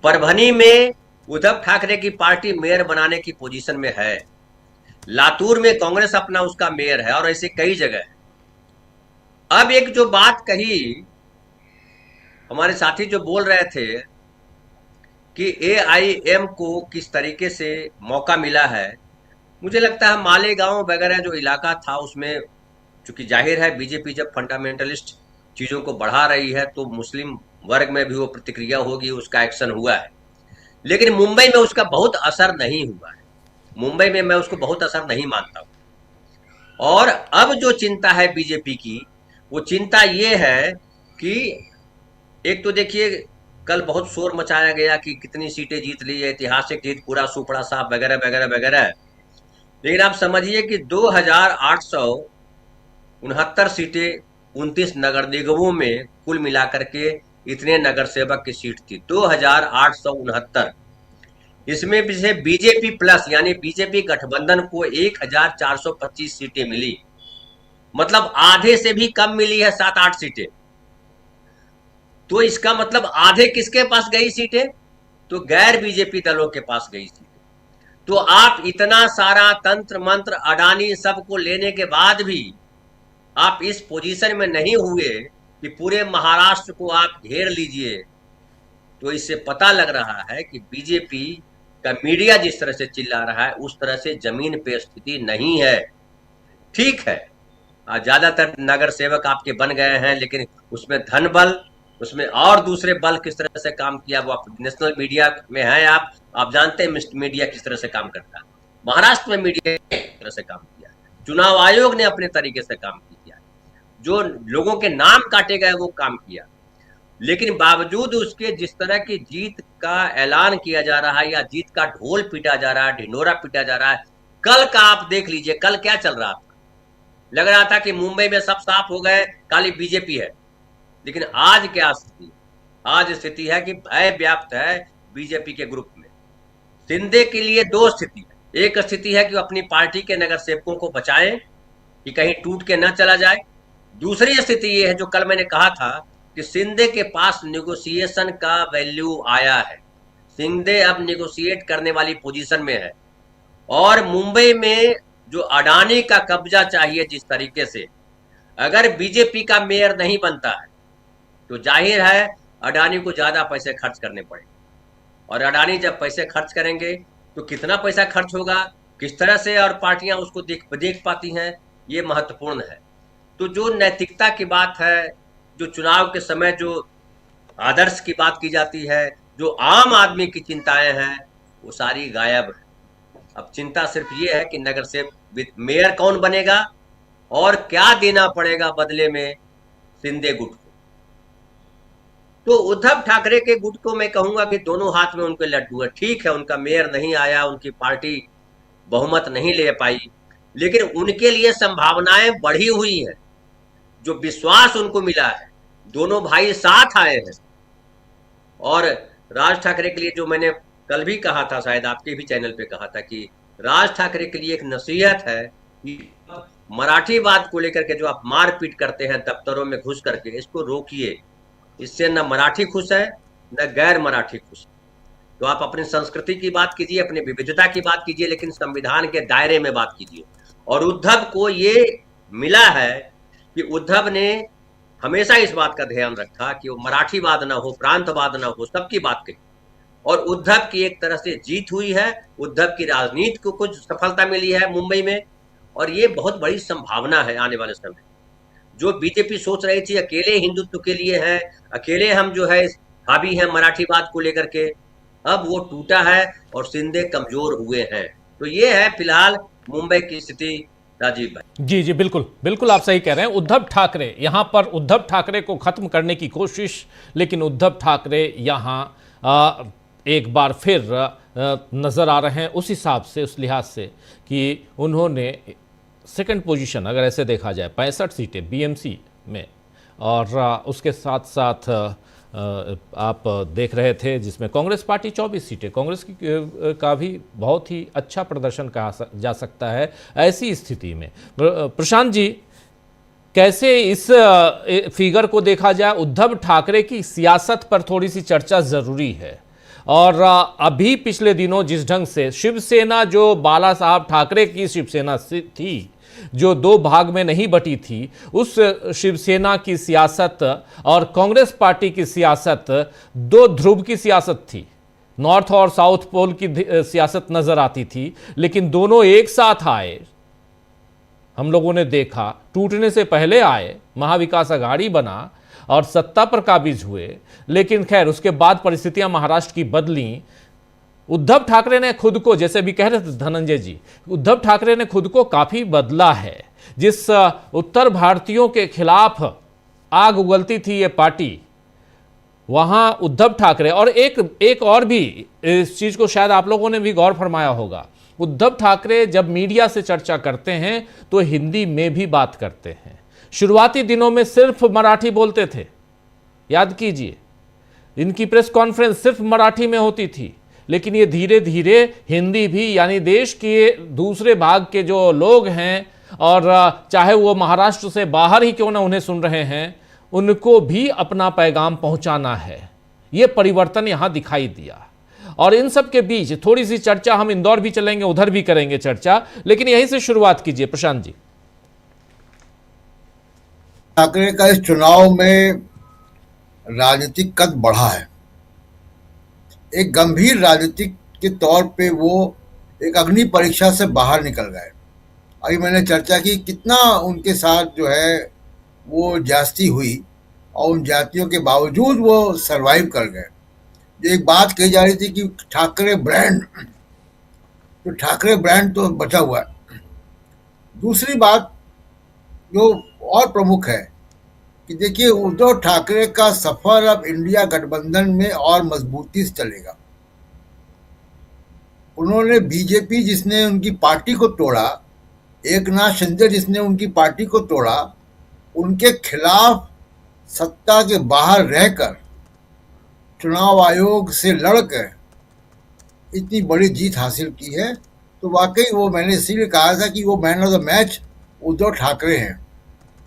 परभनी में उद्धव ठाकरे की पार्टी मेयर बनाने की पोजीशन में है, लातूर में कांग्रेस अपना उसका मेयर है, और ऐसे कई जगह है। अब एक जो बात कही हमारे साथी जो बोल रहे थे कि AIM को किस तरीके से मौका मिला है। मुझे लगता है मालेगांव वगैरह जो इलाका था उसमें, चूंकि जाहिर है बीजेपी जब फंडामेंटलिस्ट चीजों को बढ़ा रही है तो मुस्लिम वर्ग में भी वो प्रतिक्रिया होगी, उसका एक्शन हुआ है। लेकिन मुंबई में उसका बहुत असर नहीं हुआ है। मुंबई में मैं उसको बहुत असर नहीं मानता हूं। और अब जो चिंता है बीजेपी की, वो चिंता ये है कि एक तो देखिए कल बहुत शोर मचाया गया कि कितनी सीटें जीत ली है, ऐतिहासिक जीत, पूरा सुपड़ा साहब वगैरह वगैरह वगैरह। लेकिन आप समझिए कि 2869 सीटें 29 नगर निगमों में कुल मिलाकर के इतने नगर सेवक की सीट थी 2869। इसमें से बीजेपी प्लस यानी बीजेपी गठबंधन को 1425 सीटें मिली, मतलब आधे से भी कम मिली है, 7-8 सीटें। तो इसका मतलब आधे किसके पास गई सीटें? तो गैर बीजेपी दलों के पास गई सीटें। तो आप इतना सारा तंत्र मंत्र अडानी सबको लेने के बाद भी आप इस पोजीशन में नहीं हुए कि पूरे महाराष्ट्र को आप घेर लीजिए। तो इससे पता लग रहा है कि बीजेपी का मीडिया जिस तरह से चिल्ला रहा है उस तरह से जमीन पे स्थिति नहीं है। ठीक है, ज्यादातर नगर सेवक आपके बन गए हैं, लेकिन उसमें धन बल, उसमें और दूसरे बल किस तरह से काम किया वो आप नेशनल मीडिया में हैं, आप जानते हैं मीडिया किस तरह से काम करता है। महाराष्ट्र में मीडिया किस तरह से काम किया, चुनाव आयोग ने अपने तरीके से काम किया, जो लोगों के नाम काटे गए वो काम किया। लेकिन बावजूद उसके जिस तरह की जीत का ऐलान किया जा रहा है या जीत का ढोल पीटा जा रहा है, ढिंढोरा पीटा जा रहा है, कल का आप देख लीजिए, कल क्या चल रहा था। लग रहा था कि मुंबई में सब साफ हो गए, खाली बीजेपी है। लेकिन आज क्या स्थिति? आज स्थिति है कि भय व्याप्त है बीजेपी के ग्रुप में। शिंदे के लिए दो स्थिति है। एक स्थिति है कि वो अपनी पार्टी के नगर सेवकों को बचाएं कि कहीं टूट के न चला जाए। दूसरी स्थिति ये है जो कल मैंने कहा था कि शिंदे के पास निगोशिएशन का वैल्यू आया है। शिंदे अब निगोशिएट करने वाली पोजीशन में है। और मुंबई में जो अडानी का कब्जा चाहिए जिस तरीके से, अगर बीजेपी का मेयर नहीं बनता है तो जाहिर है अडानी को ज्यादा पैसे खर्च करने पड़ेंगे। और अडानी जब पैसे खर्च करेंगे तो कितना पैसा खर्च होगा, किस तरह से और पार्टियां उसको देख पाती हैं, ये महत्वपूर्ण है। तो जो नैतिकता की बात है, जो चुनाव के समय जो आदर्श की बात की जाती है, जो आम आदमी की चिंताएं हैं, वो सारी गायब है। अब चिंता सिर्फ ये है कि नगर से मेयर कौन बनेगा और क्या देना पड़ेगा बदले में शिंदे गुट को। तो उद्धव ठाकरे के गुट को मैं कहूंगा कि दोनों हाथ में उनके लड्डू है। ठीक है, उनका मेयर नहीं आया, उनकी पार्टी बहुमत नहीं ले पाई, लेकिन उनके लिए संभावनाएं बढ़ी हुई है। जो विश्वास उनको मिला है, दोनों भाई साथ आए हैं। और राज ठाकरे के लिए जो मैंने कल भी कहा था, शायद आपके भी चैनल पे कहा था, कि राज ठाकरे के लिए एक नसीहत है कि मराठीवाद को लेकर के जो आप मारपीट करते हैं दफ्तरों में घुस करके, इसको रोकिए। इससे न मराठी खुश है न गैर मराठी खुश है। तो आप अपनी संस्कृति की बात कीजिए, अपनी विविधता की बात कीजिए, लेकिन संविधान के दायरे में बात कीजिए। और उद्धव को ये मिला है कि उद्धव ने हमेशा इस बात का ध्यान रखा कि वो मराठीवाद ना हो, प्रांतवाद ना हो, सबकी बात कही। और उद्धव की एक तरह से जीत हुई है, उद्धव की राजनीति को कुछ सफलता मिली है मुंबई में। और ये बहुत बड़ी संभावना है आने वाले समय। जो बीजेपी सोच रही थी अकेले हिंदुत्व के लिए है, अकेले हम जो है हावी हैं मराठीवाद को लेकर के, अब वो टूटा है और शिंदे कमजोर हुए हैं। तो ये है फिलहाल मुंबई की स्थिति। राजीव भाई जी जी, बिल्कुल बिल्कुल आप सही कह रहे हैं। उद्धव ठाकरे यहाँ पर, उद्धव ठाकरे को खत्म करने की कोशिश, लेकिन उद्धव ठाकरे यहाँ एक बार फिर नजर आ रहे हैं उस हिसाब से, उस लिहाज से कि उन्होंने सेकंड पोजीशन, अगर ऐसे देखा जाए, 65 सीटें बीएमसी में, और उसके साथ साथ आप देख रहे थे जिसमें कांग्रेस पार्टी 24 सीटें, कांग्रेस की का भी बहुत ही अच्छा प्रदर्शन कहा जा सकता है। ऐसी स्थिति में प्रशांत जी, कैसे इस फिगर को देखा जाए? उद्धव ठाकरे की सियासत पर थोड़ी सी चर्चा ज़रूरी है। और अभी पिछले दिनों जिस ढंग से शिवसेना, जो बाला साहब ठाकरे की शिवसेना थी, जो दो भाग में नहीं बटी थी, उस शिवसेना की सियासत और कांग्रेस पार्टी की सियासत दो ध्रुव की सियासत थी। नॉर्थ और साउथ पोल की सियासत नजर आती थी, लेकिन दोनों एक साथ आए। हम लोगों ने देखा, टूटने से पहले आए, महाविकास अघाड़ी बना और सत्ता पर काबिज हुए। लेकिन खैर उसके बाद परिस्थितियां महाराष्ट्र की बदली। उद्धव ठाकरे ने खुद को, जैसे भी कह रहे थे धनंजय जी, उद्धव ठाकरे ने खुद को काफी बदला है। जिस उत्तर भारतीयों के खिलाफ आग उगलती थी ये पार्टी, वहां उद्धव ठाकरे, और एक और भी इस चीज को शायद आप लोगों ने भी गौर फरमाया होगा, उद्धव ठाकरे जब मीडिया से चर्चा करते हैं तो हिंदी में भी बात करते हैं। शुरुआती दिनों में सिर्फ मराठी बोलते थे, याद कीजिए, इनकी प्रेस कॉन्फ्रेंस सिर्फ मराठी में होती थी। लेकिन ये धीरे धीरे हिंदी भी, यानी देश के दूसरे भाग के जो लोग हैं, और चाहे वो महाराष्ट्र से बाहर ही क्यों ना उन्हें सुन रहे हैं, उनको भी अपना पैगाम पहुंचाना है। ये परिवर्तन यहां दिखाई दिया। और इन सब के बीच थोड़ी सी चर्चा, हम इंदौर भी चलेंगे, उधर भी करेंगे चर्चा, लेकिन यहीं से शुरुआत कीजिए प्रशांत जी। ठाकरे का इस चुनाव में राजनीतिक कद बढ़ा है। एक गंभीर राजनीतिक के तौर पे वो एक अग्नि परीक्षा से बाहर निकल गए। अभी मैंने चर्चा की कितना उनके साथ जो है वो जास्ती हुई, और उन जातियों के बावजूद वो सरवाइव कर गए। जो एक बात कही जा रही थी कि ठाकरे ब्रांड, तो ठाकरे ब्रांड तो बचा हुआ है। दूसरी बात जो और प्रमुख है कि देखिए, उद्धव ठाकरे का सफर अब इंडिया गठबंधन में और मजबूती से चलेगा। उन्होंने बीजेपी जिसने उनकी पार्टी को तोड़ा, एकनाथ शिंदे जिसने उनकी पार्टी को तोड़ा, उनके खिलाफ सत्ता के बाहर रहकर चुनाव आयोग से लड़कर इतनी बड़ी जीत हासिल की है। तो वाकई वो, मैंने इसीलिए कहा था कि वो man of the match Uddhav Thackeray हैं।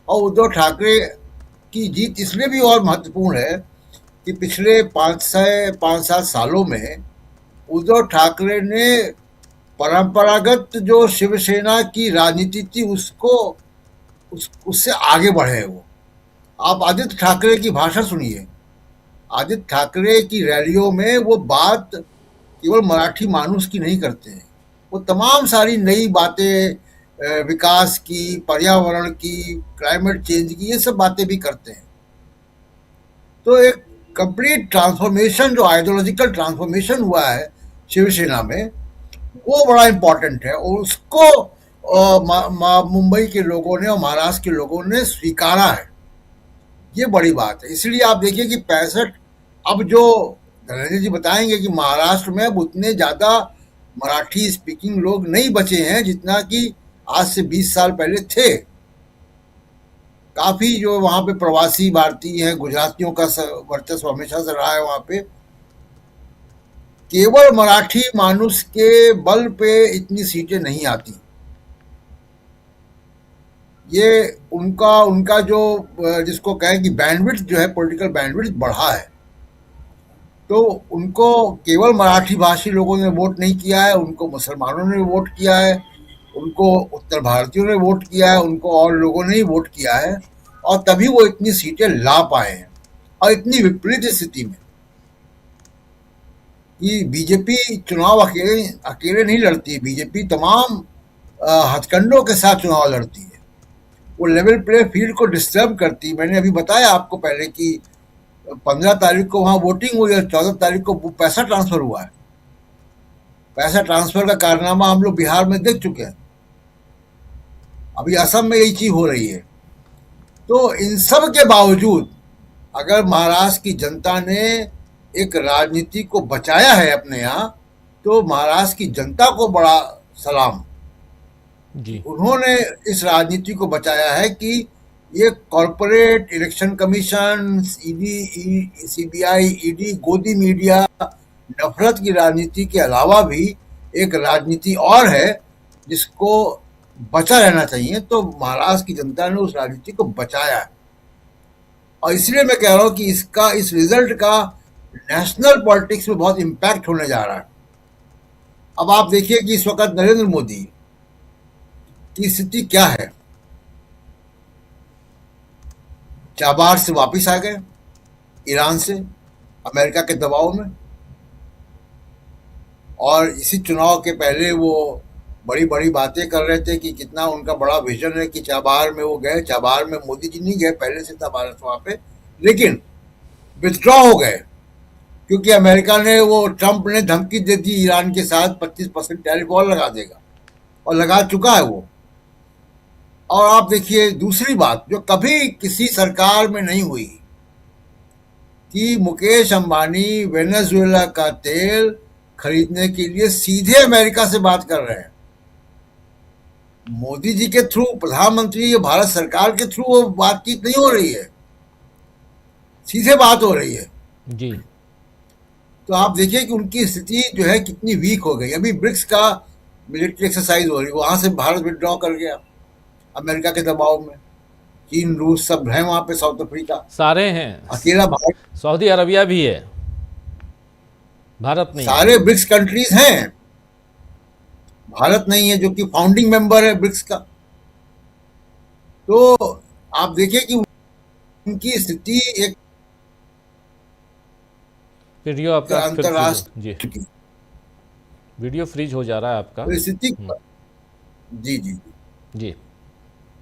और उद्धव ठाकरे की जीत इसलिए भी और महत्वपूर्ण है कि पिछले 5-7 सालों में उद्धव ठाकरे ने परंपरागत जो शिवसेना की राजनीति थी उससे आगे बढ़े। वो, आप आदित्य ठाकरे की भाषा सुनिए। आदित्य ठाकरे की रैलियों में वो बात केवल मराठी मानुस की नहीं करते हैं, वो तमाम सारी नई बातें, विकास की, पर्यावरण की, क्लाइमेट चेंज की, ये सब बातें भी करते हैं। तो एक कंप्लीट ट्रांसफॉर्मेशन, जो आइडियोलॉजिकल ट्रांसफॉर्मेशन हुआ है शिवसेना में, वो बड़ा इम्पोर्टेंट है। और उसको मुंबई के लोगों ने और महाराष्ट्र के लोगों ने स्वीकारा है। ये बड़ी बात है। इसलिए आप देखिए कि 65, अब जो धनंजय जी बताएंगे कि महाराष्ट्र में अब उतने ज़्यादा मराठी स्पीकिंग लोग नहीं बचे हैं जितना कि आज से 20 साल पहले थे। काफ़ी जो वहाँ पे प्रवासी भारतीय हैं, गुजरातियों का वर्चस्व हमेशा से रहा है वहाँ पे। केवल मराठी मानुस के बल पे इतनी सीटें नहीं आती। ये उनका जो, जिसको कहें कि बैंडविड्थ जो है, पॉलिटिकल बैंडविड्थ बढ़ा है। तो उनको केवल मराठी भाषी लोगों ने वोट नहीं किया है, उनको मुसलमानों ने वोट किया है, उनको उत्तर भारतीयों ने वोट किया है, उनको और लोगों ने ही वोट किया है, और तभी वो इतनी सीटें ला पाए हैं। और इतनी विपरीत स्थिति में कि बीजेपी चुनाव अकेले नहीं लड़ती है। बीजेपी तमाम हथकंडों के साथ चुनाव लड़ती है। वो लेवल प्ले फील्ड को डिस्टर्ब करती है। मैंने अभी बताया आपको पहले कि 15 तारीख को वहाँ वोटिंग हुई है, 14 तारीख को पैसा ट्रांसफर हुआ है। पैसा ट्रांसफर का कारनामा हम लोग बिहार में देख चुके हैं, अभी असम में यही चीज हो रही है। तो इन सब के बावजूद अगर महाराष्ट्र की जनता ने एक राजनीति को बचाया है अपने यहाँ, तो महाराष्ट्र की जनता को बड़ा सलाम जी। उन्होंने इस राजनीति को बचाया है कि ये corporate, election commission, CBI, ED, गोदी मीडिया, नफरत की राजनीति के अलावा भी एक राजनीति और है जिसको बचा रहना चाहिए। तो महाराष्ट्र की जनता ने उस राजनीति को बचाया है। और इसलिए मैं कह रहा हूँ कि इस रिजल्ट का नेशनल पॉलिटिक्स में बहुत इम्पैक्ट होने जा रहा है। अब आप देखिए कि इस वक्त नरेंद्र मोदी की स्थिति क्या है। चाबार से वापस आ गए ईरान से, अमेरिका के दबाव में। और इसी चुनाव के पहले वो बड़ी बड़ी बातें कर रहे थे कि कितना उनका बड़ा विजन है कि चाबार में वो गए। चाबार में मोदी जी नहीं गए, पहले से था भारत वहाँ पे, लेकिन विथड्रॉ हो गए क्योंकि अमेरिका ने, वो ट्रंप ने धमकी दे दी ईरान के साथ 25% टैरिफ और लगा देगा, और लगा चुका है वो। और आप देखिए दूसरी बात जो कभी किसी सरकार में नहीं हुई कि मुकेश अंबानी वेनेजुएला का तेल खरीदने के लिए सीधे अमेरिका से बात कर रहे हैं। मोदी जी के थ्रू, प्रधानमंत्री या भारत सरकार के थ्रू वो बातचीत नहीं हो रही है, सीधे बात हो रही है जी। तो आप देखिए कि उनकी स्थिति जो है कितनी वीक हो गई। अभी ब्रिक्स का मिलिट्री एक्सरसाइज हो रही है, वहां से भारत विड्रॉ कर गया अमेरिका के दबाव में। चीन, रूस सब हैं वहां पे, साउथ अफ्रीका सारे हैं, अकेला भारत, सऊदी अरबिया भी है, भारत नहीं। सारे ब्रिक्स कंट्रीज हैं, भारत नहीं है जो कि फाउंडिंग मेंबर है ब्रिक्स का। तो आप देखिए कि उनकी स्थिति एक वीडियो आपका फिर फ्रीज अंतरराष्ट्रीय जी, वीडियो फ्रीज हो जा रहा है आपका स्थिति। जी जी जी।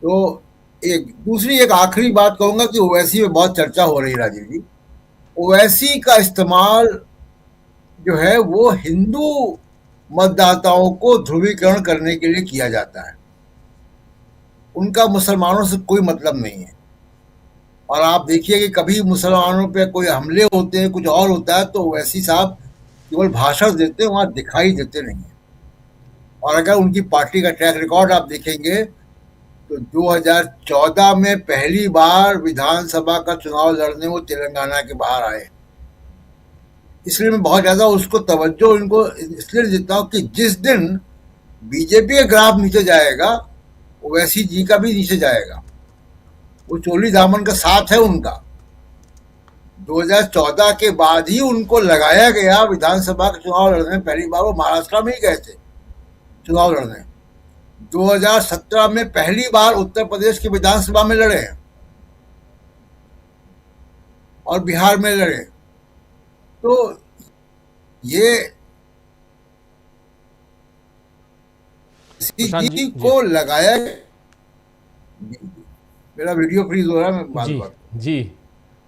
तो एक दूसरी एक आखिरी बात कहूंगा कि ओवैसी में बहुत चर्चा हो रही है राजीव जी। ओवैसी का इस्तेमाल जो है वो हिंदू मतदाताओं को ध्रुवीकरण करने के लिए किया जाता है, उनका मुसलमानों से कोई मतलब नहीं है। और आप देखिए कि कभी मुसलमानों पे कोई हमले होते हैं, कुछ और होता है, तो ओवैसी साहब केवल भाषण देते हैं, वहां दिखाई देते नहीं है। और अगर उनकी पार्टी का ट्रैक रिकॉर्ड आप देखेंगे तो 2014 में पहली बार विधानसभा का चुनाव लड़ने वो तेलंगाना के बाहर आए। इसलिए मैं बहुत ज्यादा उसको तवज्जो इनको इसलिए देता हूँ कि जिस दिन बीजेपी का ग्राफ नीचे जाएगा, ओवैसी जी का भी नीचे जाएगा। वो चोली दामन का साथ है उनका। 2014 के बाद ही उनको लगाया गया विधानसभा का चुनाव लड़ने। पहली बार वो महाराष्ट्र में ही गए थे चुनाव लड़ने। 2017 में पहली बार उत्तर प्रदेश की विधानसभा में लड़े और बिहार में लड़े। तो ये जी को लगाया। मेरा वीडियो फ्रीज हो रहा है, मैं बात जी करता जी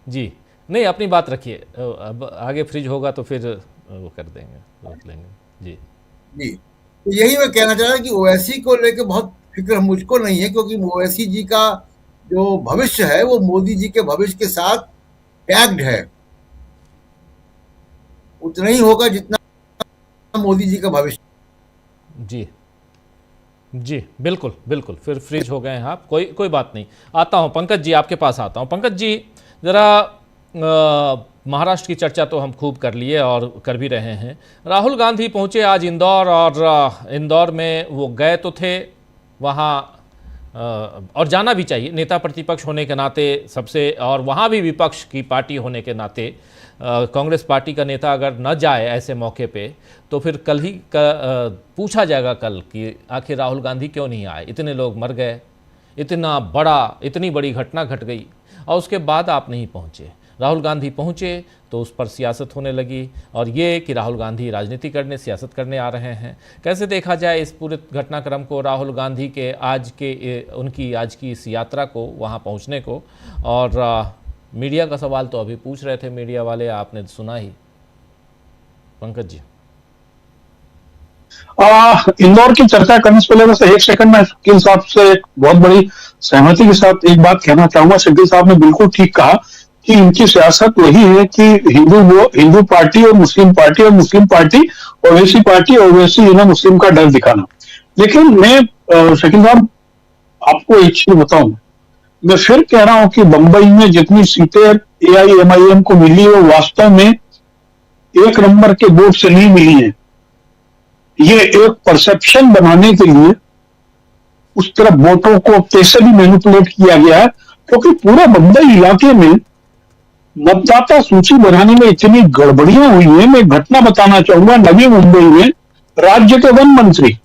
जी। नहीं, अपनी बात रखिए, अब आगे फ्रीज होगा तो फिर वो कर देंगे, रोक लेंगे जी जी। तो यही मैं कहना चाह रहा कि ओवैसी को लेकर बहुत फिक्र मुझको नहीं है, क्योंकि ओवैसी जी का जो भविष्य है वो मोदी जी के भविष्य के साथ टैग्ड है। उतना ही होगा जितना मोदी जी का भविष्य। जी जी, बिल्कुल बिल्कुल। फिर फ्रीज हो गए हैं आप, कोई बात नहीं। आता हूं पंकज जी, आपके पास आता हूं। पंकज जी, जरा महाराष्ट्र की चर्चा तो हम खूब कर लिए और कर भी रहे हैं। राहुल गांधी पहुंचे आज इंदौर, और इंदौर में वो गए तो थे वहाँ, और जाना भी चाहिए नेता प्रतिपक्ष होने के नाते सबसे, और वहाँ भी विपक्ष की पार्टी होने के नाते कांग्रेस पार्टी का नेता अगर न जाए ऐसे मौके पे तो फिर कल ही पूछा जाएगा कल कि आखिर राहुल गांधी क्यों नहीं आए। इतने लोग मर गए, इतनी बड़ी घटना घट गई, और उसके बाद आप नहीं पहुँचे। राहुल गांधी पहुँचे तो उस पर सियासत होने लगी, और ये कि राहुल गांधी राजनीति करने, सियासत करने आ रहे हैं। कैसे देखा जाए इस पूरे घटनाक्रम को, राहुल गांधी के उनकी आज की इस यात्रा को, वहाँ पहुँचने को? और मीडिया का सवाल तो अभी पूछ रहे थे मीडिया वाले, आपने सुना ही। पंकज जी, इंदौर की चर्चा करने से पहले बस एक सेकंड में शकील साहब से एक बहुत बड़ी सहमति के साथ एक बात कहना चाहूंगा। शकील साहब ने बिल्कुल ठीक कहा कि इनकी सियासत वही है कि हिंदू पार्टी और मुस्लिम पार्टी, और Muslim party Owaisi party, Owaisi इन्हें मुस्लिम का डर दिखाना। लेकिन मैं शकील साहब आपको एक चीज बताऊं, मैं फिर कह रहा हूं कि बंबई में जितनी सीटें AIMIM को मिली वो वास्तव में एक नंबर के वोट से नहीं मिली है। ये एक परसेप्शन बनाने के लिए उस तरफ वोटों को कैसे भी मैनिपुलेट किया गया है, क्योंकि पूरे बंबई इलाके में मतदाता सूची बनाने में इतनी गड़बड़ियां हुई हैं। मैं घटना बताना चाहूंगा। नवी मुंबई में राज्य के वन मंत्री,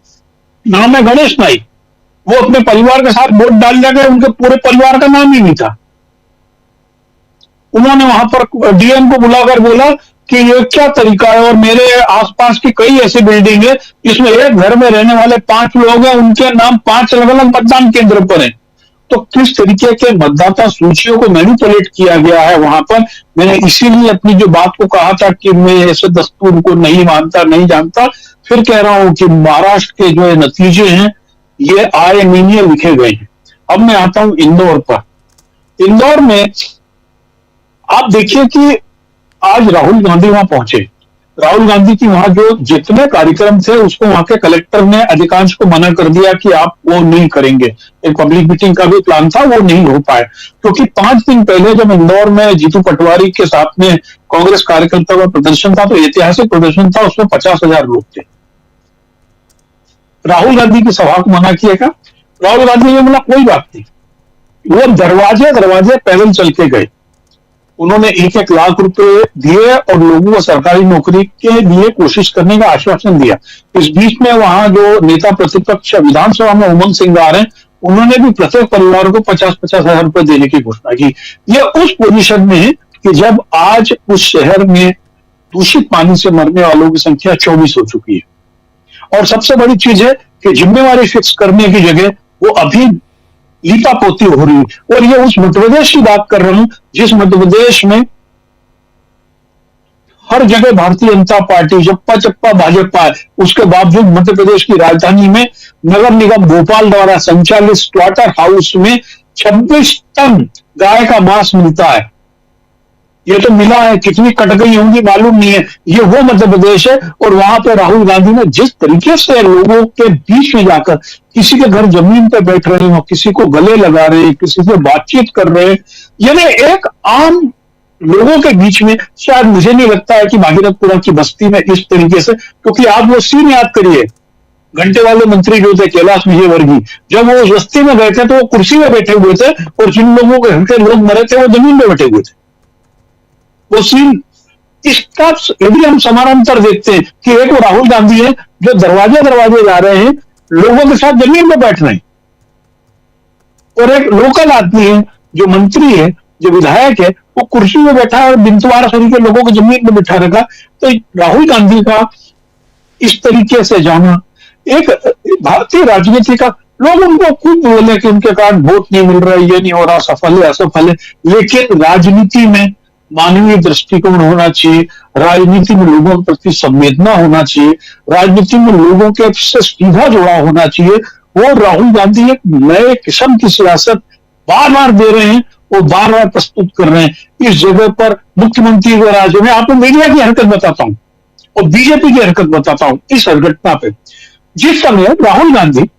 नाम है गणेश नाइक, वो अपने परिवार के साथ वोट डालने गए, उनके पूरे परिवार का नाम ही नहीं था। उन्होंने वहां पर DM को बुलाकर बोला कि ये क्या तरीका है। और मेरे आसपास की कई ऐसी बिल्डिंग है जिसमें एक घर में रहने वाले 5 लोग हैं, उनके नाम 5 अलग अलग मतदान केंद्र पर हैं। तो किस तरीके के मतदाता सूचियों को मैनिपुलेट किया गया है वहां पर। मैंने इसीलिए अपनी जो बात को कहा था कि मैं ऐसे दस्तूर को नहीं मानता, नहीं जानता, फिर कह रहा हूं कि महाराष्ट्र के जो नतीजे हैं ये आए महीने लिखे गए हैं। अब मैं आता हूं इंदौर पर। इंदौर में आप देखिए कि आज राहुल गांधी वहां पहुंचे। राहुल गांधी की वहां जो जितने कार्यक्रम थे उसको वहां के कलेक्टर ने अधिकांश को मना कर दिया कि आप वो नहीं करेंगे। एक पब्लिक मीटिंग का भी प्लान था, वो नहीं हो पाया, क्योंकि 5 दिन पहले जब इंदौर में जीतू पटवारी के साथ में कांग्रेस कार्यकर्ताओं का प्रदर्शन था, तो ऐतिहासिक प्रदर्शन था, उसमें 50,000 लोग थे। राहुल गांधी की सभा को मना किया क्या? राहुल गांधी ने बोला कोई बात नहीं। वो दरवाजे पैदल चल के गए। उन्होंने 1-1 लाख रुपए दिए और लोगों को सरकारी नौकरी के लिए कोशिश करने का आश्वासन दिया। इस बीच में वहां जो नेता प्रतिपक्ष विधानसभा में उमंग सिंगार हैं, उन्होंने भी प्रत्येक परिवार को 50-50 हजार रुपए देने की घोषणा की। ये उस पोजीशन में है कि जब आज उस शहर में दूषित पानी से मरने वालों की संख्या 24 हो चुकी है। और सबसे बड़ी चीज है कि जिम्मेवारी फिक्स करने की जगह वो अभी लीपापोती हो रही है। और ये उस मध्य प्रदेश की बात कर रहा हूं जिस मध्य प्रदेश में हर जगह भारतीय जनता पार्टी जप्पा चप्पा भाजपा है, उसके बावजूद मध्य प्रदेश की राजधानी में नगर निगम भोपाल द्वारा संचालित स्लॉटर हाउस में 26 टन गाय का मांस मिलता है। ये तो मिला है, कितनी कट गई होंगी मालूम नहीं है। ये वो मध्य प्रदेश है। और वहां पे राहुल गांधी ने जिस तरीके से लोगों के बीच में जाकर किसी के घर जमीन पे बैठ रहे हो, किसी को गले लगा रहे हैं, किसी से बातचीत कर रहे हैं, यानी एक आम लोगों के बीच में, शायद मुझे नहीं लगता है कि भागीरथपुरा की बस्ती में इस तरीके से, क्योंकि आप वो सीन याद करिए, घंटे वाले मंत्री जो थे कैलाश विजयवर्गीय, जब वो उस बस्ती में गए थे तो वो कुर्सी में बैठे हुए थे और जिन लोगों के घर के लोग मरे थे वो जमीन में बैठे हुए थे। वो सीन इसका यदि हम समानांतर देखते हैं कि एक राहुल गांधी है जो दरवाजे जा रहे हैं, लोगों के साथ जमीन में बैठ रहे हैं, और एक लोकल आदमी है जो मंत्री है, जो विधायक है, वो कुर्सी में बैठा है और बिंतवारा सरी के लोगों को जमीन में बिठा रखा। तो राहुल गांधी का इस तरीके से जाना एक भारतीय राजनीति का, लोग उनको खूब बोले कि उनके कारण वोट नहीं मिल रहा है, ये नहीं हो रहा, सफल है असफल है, लेकिन राजनीति में मानवीय दृष्टिकोण होना चाहिए, राजनीति में लोगों के प्रति संवेदना होना चाहिए, राजनीति में लोगों के से सीधा जुड़ा होना चाहिए। वो राहुल गांधी एक नए किस्म की सियासत बार बार दे रहे हैं और बार बार प्रस्तुत कर रहे हैं। इस जगह पर मुख्यमंत्री के राज्य में आपको मीडिया की हरकत बताता हूं और बीजेपी की हरकत बताता हूं। इस घटना पे जिस समय राहुल गांधी